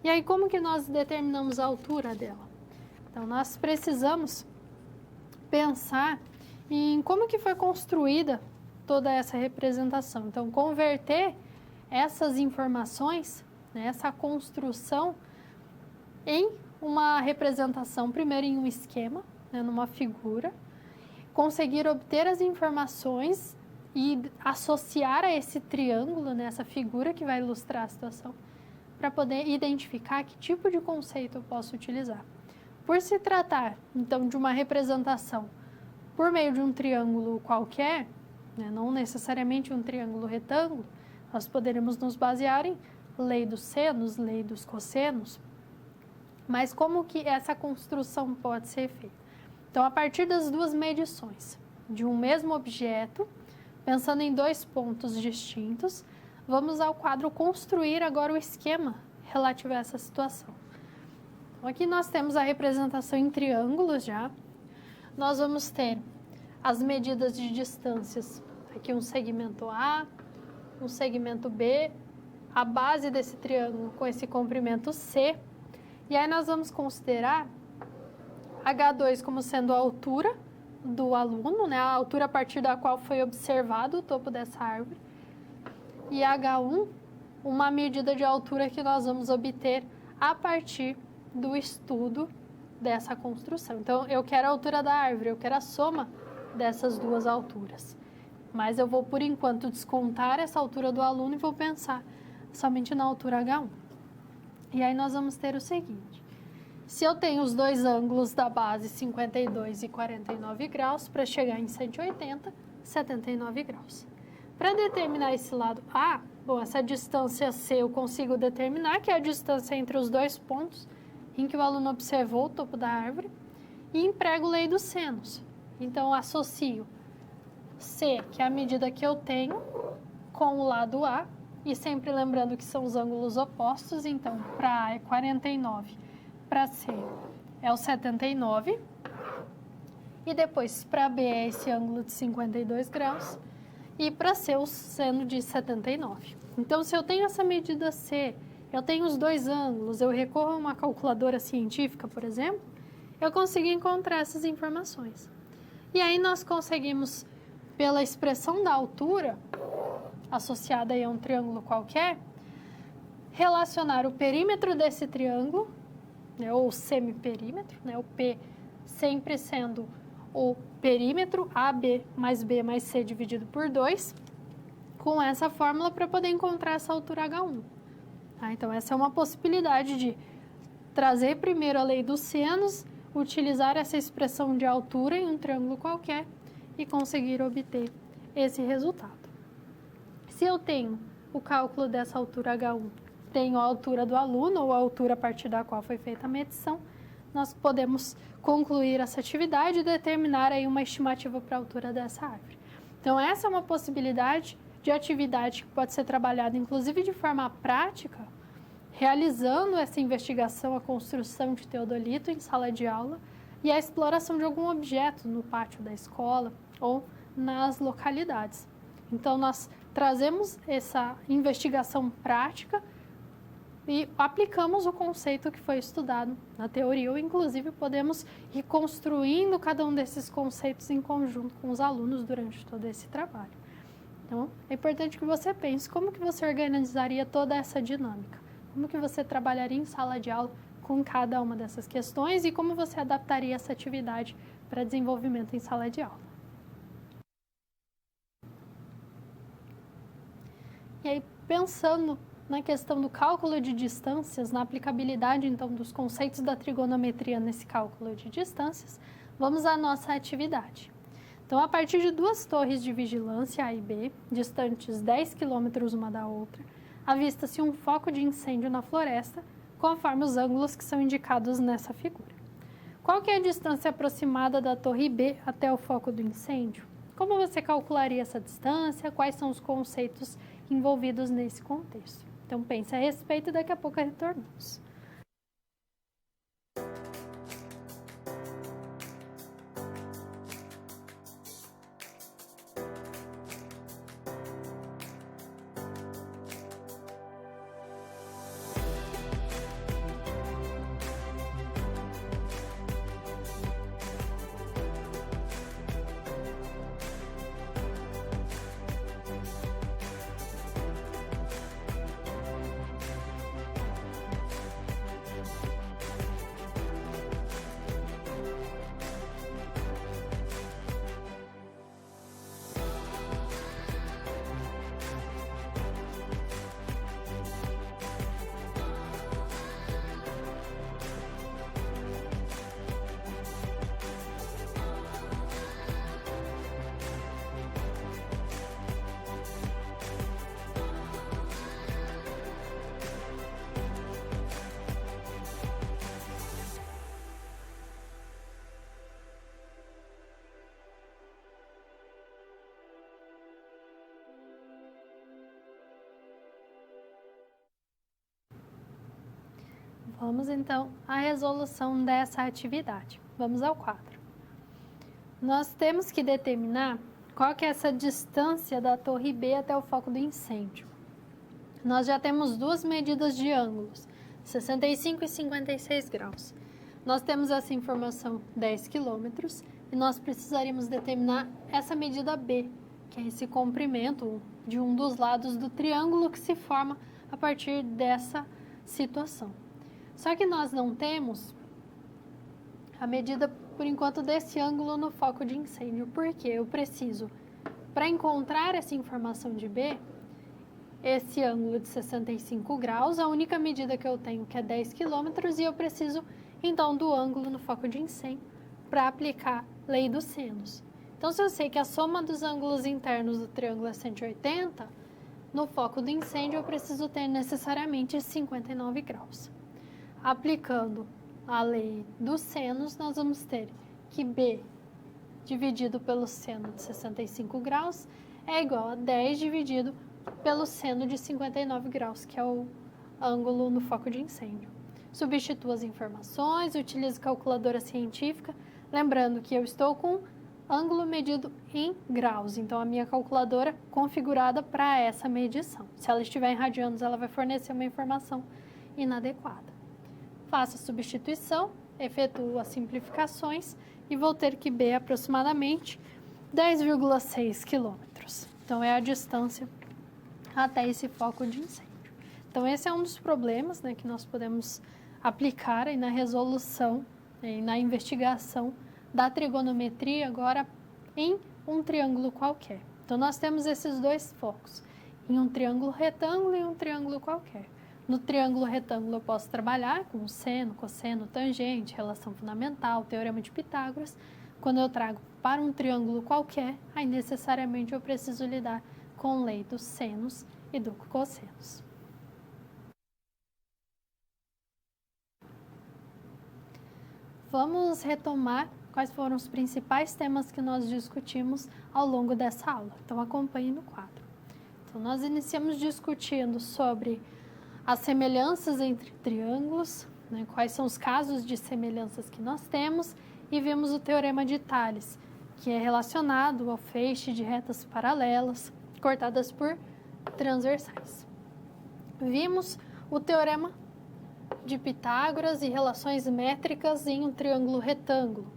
E aí, como que nós determinamos a altura dela? Então, nós precisamos pensar em como que foi construída toda essa representação. Então, converter essas informações, né, essa construção, em uma representação, primeiro em um esquema, né, numa figura, conseguir obter as informações e associar a esse triângulo, né, essa figura que vai ilustrar a situação, para poder identificar que tipo de conceito eu posso utilizar. Por se tratar, então, de uma representação por meio de um triângulo qualquer, né, não necessariamente um triângulo retângulo, nós poderemos nos basear em lei dos senos, lei dos cossenos, mas como que essa construção pode ser feita? Então, a partir das 2 medições de um mesmo objeto, pensando em 2 pontos distintos, vamos ao quadro construir agora o esquema relativo a essa situação. Então, aqui nós temos a representação em triângulos já. Nós vamos ter as medidas de distâncias. Aqui um segmento A, um segmento B a base desse triângulo com esse comprimento C. E aí nós vamos considerar H2 como sendo a altura do aluno, né? A altura a partir da qual foi observado o topo dessa árvore. E H1, uma medida de altura que nós vamos obter a partir do estudo dessa construção. Então, eu quero a altura da árvore, eu quero a soma dessas duas alturas. Mas eu vou, por enquanto, descontar essa altura do aluno e vou pensar somente na altura H1. E aí nós vamos ter o seguinte: se eu tenho os dois ângulos da base 52 e 49 graus, para chegar em 180, 79 graus. Para determinar esse lado A, bom, essa distância C eu consigo determinar, que é a distância entre os dois pontos em que o aluno observou o topo da árvore, e emprego lei dos senos. Então, associo C, que é a medida que eu tenho, com o lado A, e sempre lembrando que são os ângulos opostos, então, para A é 49, para C é o 79, e depois para B é esse ângulo de 52 graus, e para C o seno de 79. Então, se eu tenho essa medida C, eu tenho os dois ângulos, eu recorro a uma calculadora científica, por exemplo, eu consigo encontrar essas informações. E aí nós conseguimos, pela expressão da altura, associada aí a um triângulo qualquer, relacionar o perímetro desse triângulo, né, ou semiperímetro, né, o P sempre sendo o perímetro AB mais B mais C dividido por 2, com essa fórmula para poder encontrar essa altura H1. Tá? Então, essa é uma possibilidade de trazer primeiro a lei dos senos, utilizar essa expressão de altura em um triângulo qualquer e conseguir obter esse resultado. Se eu tenho o cálculo dessa altura H1, tenho a altura do aluno ou a altura a partir da qual foi feita a medição, nós podemos concluir essa atividade e determinar aí uma estimativa para a altura dessa árvore. Então, essa é uma possibilidade de atividade que pode ser trabalhada, inclusive de forma prática, realizando essa investigação, a construção de teodolito em sala de aula e a exploração de algum objeto no pátio da escola ou nas localidades. Então, nós trazemos essa investigação prática e aplicamos o conceito que foi estudado na teoria, ou inclusive podemos ir construindo cada um desses conceitos em conjunto com os alunos durante todo esse trabalho. Então, é importante que você pense como que você organizaria toda essa dinâmica, como que você trabalharia em sala de aula com cada uma dessas questões e como você adaptaria essa atividade para desenvolvimento em sala de aula. E aí, pensando na questão do cálculo de distâncias, na aplicabilidade, então, dos conceitos da trigonometria nesse cálculo de distâncias, vamos à nossa atividade. Então, a partir de duas torres de vigilância, A e B, distantes 10 quilômetros uma da outra, avista-se um foco de incêndio na floresta, conforme os ângulos que são indicados nessa figura. Qual que é a distância aproximada da torre B até o foco do incêndio? Como você calcularia essa distância? Quais são os conceitos envolvidos nesse contexto? Então, pense a respeito e daqui a pouco retornamos. Vamos, então, à resolução dessa atividade. Vamos ao quadro. Nós temos que determinar qual que é essa distância da torre B até o foco do incêndio. nós já temos duas medidas de ângulos, 65 e 56 graus. Nós temos essa informação 10 quilômetros e nós precisaríamos determinar essa medida B, que é esse comprimento de um dos lados do triângulo que se forma a partir dessa situação. Só que nós não temos a medida, por enquanto, desse ângulo no foco de incêndio, porque eu preciso, para encontrar essa informação de B, esse ângulo de 65 graus, a única medida que eu tenho que é 10 quilômetros, e eu preciso, então, do ângulo no foco de incêndio para aplicar lei dos senos. Então, se eu sei que a soma dos ângulos internos do triângulo é 180, no foco do incêndio eu preciso ter necessariamente 59 graus. Aplicando a lei dos senos, nós vamos ter que B dividido pelo seno de 65 graus é igual a 10 dividido pelo seno de 59 graus, que é o ângulo no foco de incêndio. Substituo as informações, utilizo calculadora científica, lembrando que eu estou com ângulo medido em graus, então a minha calculadora configurada para essa medição. Se ela estiver em radianos, ela vai fornecer uma informação inadequada. Faço a substituição, efetuo as simplificações e vou ter que B aproximadamente 10,6 quilômetros. Então, é a distância até esse foco de incêndio. Então, esse é um dos problemas, né, que nós podemos aplicar aí na resolução e na investigação da trigonometria agora em um triângulo qualquer. Então, nós temos esses dois focos, em um triângulo retângulo e um triângulo qualquer. No triângulo retângulo eu posso trabalhar com seno, cosseno, tangente, relação fundamental, teorema de Pitágoras. Quando eu trago para um triângulo qualquer, aí necessariamente eu preciso lidar com lei dos senos e dos cossenos. Vamos retomar quais foram os principais temas que nós discutimos ao longo dessa aula. Então, acompanhe no quadro. Então, nós iniciamos discutindo sobre as semelhanças entre triângulos, né, quais são os casos de semelhanças que nós temos, e vimos o teorema de Tales, que é relacionado ao feixe de retas paralelas, cortadas por transversais. Vimos o teorema de Pitágoras e relações métricas em um triângulo retângulo.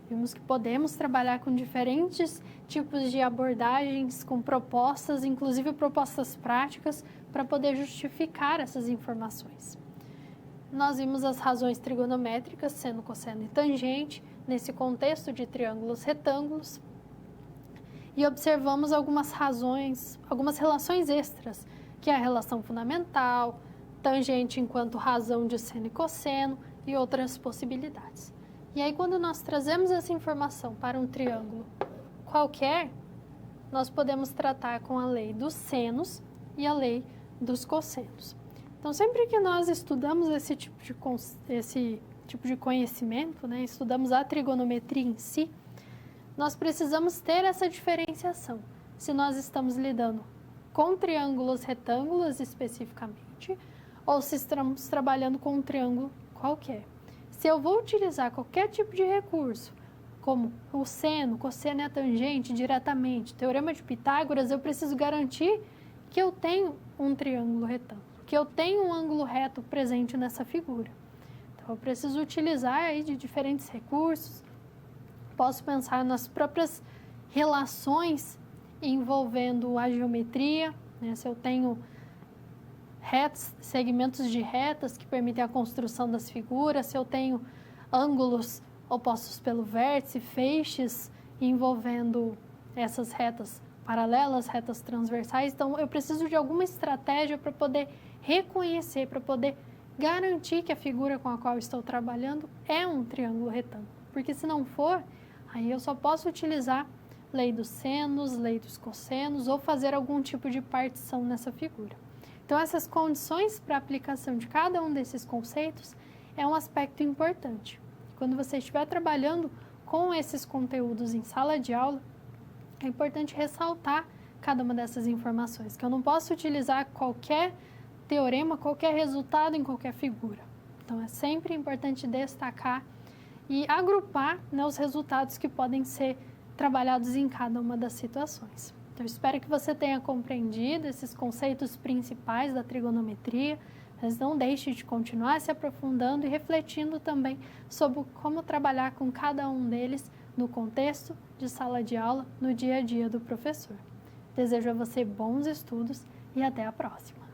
Vimos que podemos trabalhar com diferentes tipos de abordagens, com propostas, inclusive propostas práticas, para poder justificar essas informações. Nós vimos as razões trigonométricas, seno, cosseno e tangente, nesse contexto de triângulos retângulos, e observamos algumas razões, algumas relações extras, que é a relação fundamental, tangente enquanto razão de seno e cosseno e outras possibilidades. E aí, quando nós trazemos essa informação para um triângulo qualquer, nós podemos tratar com a lei dos senos e a lei dos cossenos. Então, sempre que nós estudamos esse tipo de conhecimento, né, estudamos a trigonometria em si, nós precisamos ter essa diferenciação. Se nós estamos lidando com triângulos retângulos especificamente, ou se estamos trabalhando com um triângulo qualquer. Se eu vou utilizar qualquer tipo de recurso, como o seno, cosseno e a tangente diretamente, teorema de Pitágoras, eu preciso garantir que eu tenho um triângulo retângulo, que eu tenho um ângulo reto presente nessa figura. Então, eu preciso utilizar aí de diferentes recursos, posso pensar nas próprias relações envolvendo a geometria, né? Se eu tenho segmentos de retas que permitem a construção das figuras, se eu tenho ângulos opostos pelo vértice, feixes envolvendo essas retas paralelas, retas transversais, então eu preciso de alguma estratégia para poder reconhecer, para poder garantir que a figura com a qual estou trabalhando é um triângulo retângulo, porque se não for, aí eu só posso utilizar lei dos senos, lei dos cossenos ou fazer algum tipo de partição nessa figura. Então, essas condições para aplicação de cada um desses conceitos é um aspecto importante. Quando você estiver trabalhando com esses conteúdos em sala de aula, é importante ressaltar cada uma dessas informações, que eu não posso utilizar qualquer teorema, qualquer resultado em qualquer figura. Então, é sempre importante destacar e agrupar, né, os resultados que podem ser trabalhados em cada uma das situações. Então, espero que você tenha compreendido esses conceitos principais da trigonometria, mas não deixe de continuar se aprofundando e refletindo também sobre como trabalhar com cada um deles no contexto de sala de aula, no dia a dia do professor. Desejo a você bons estudos e até a próxima!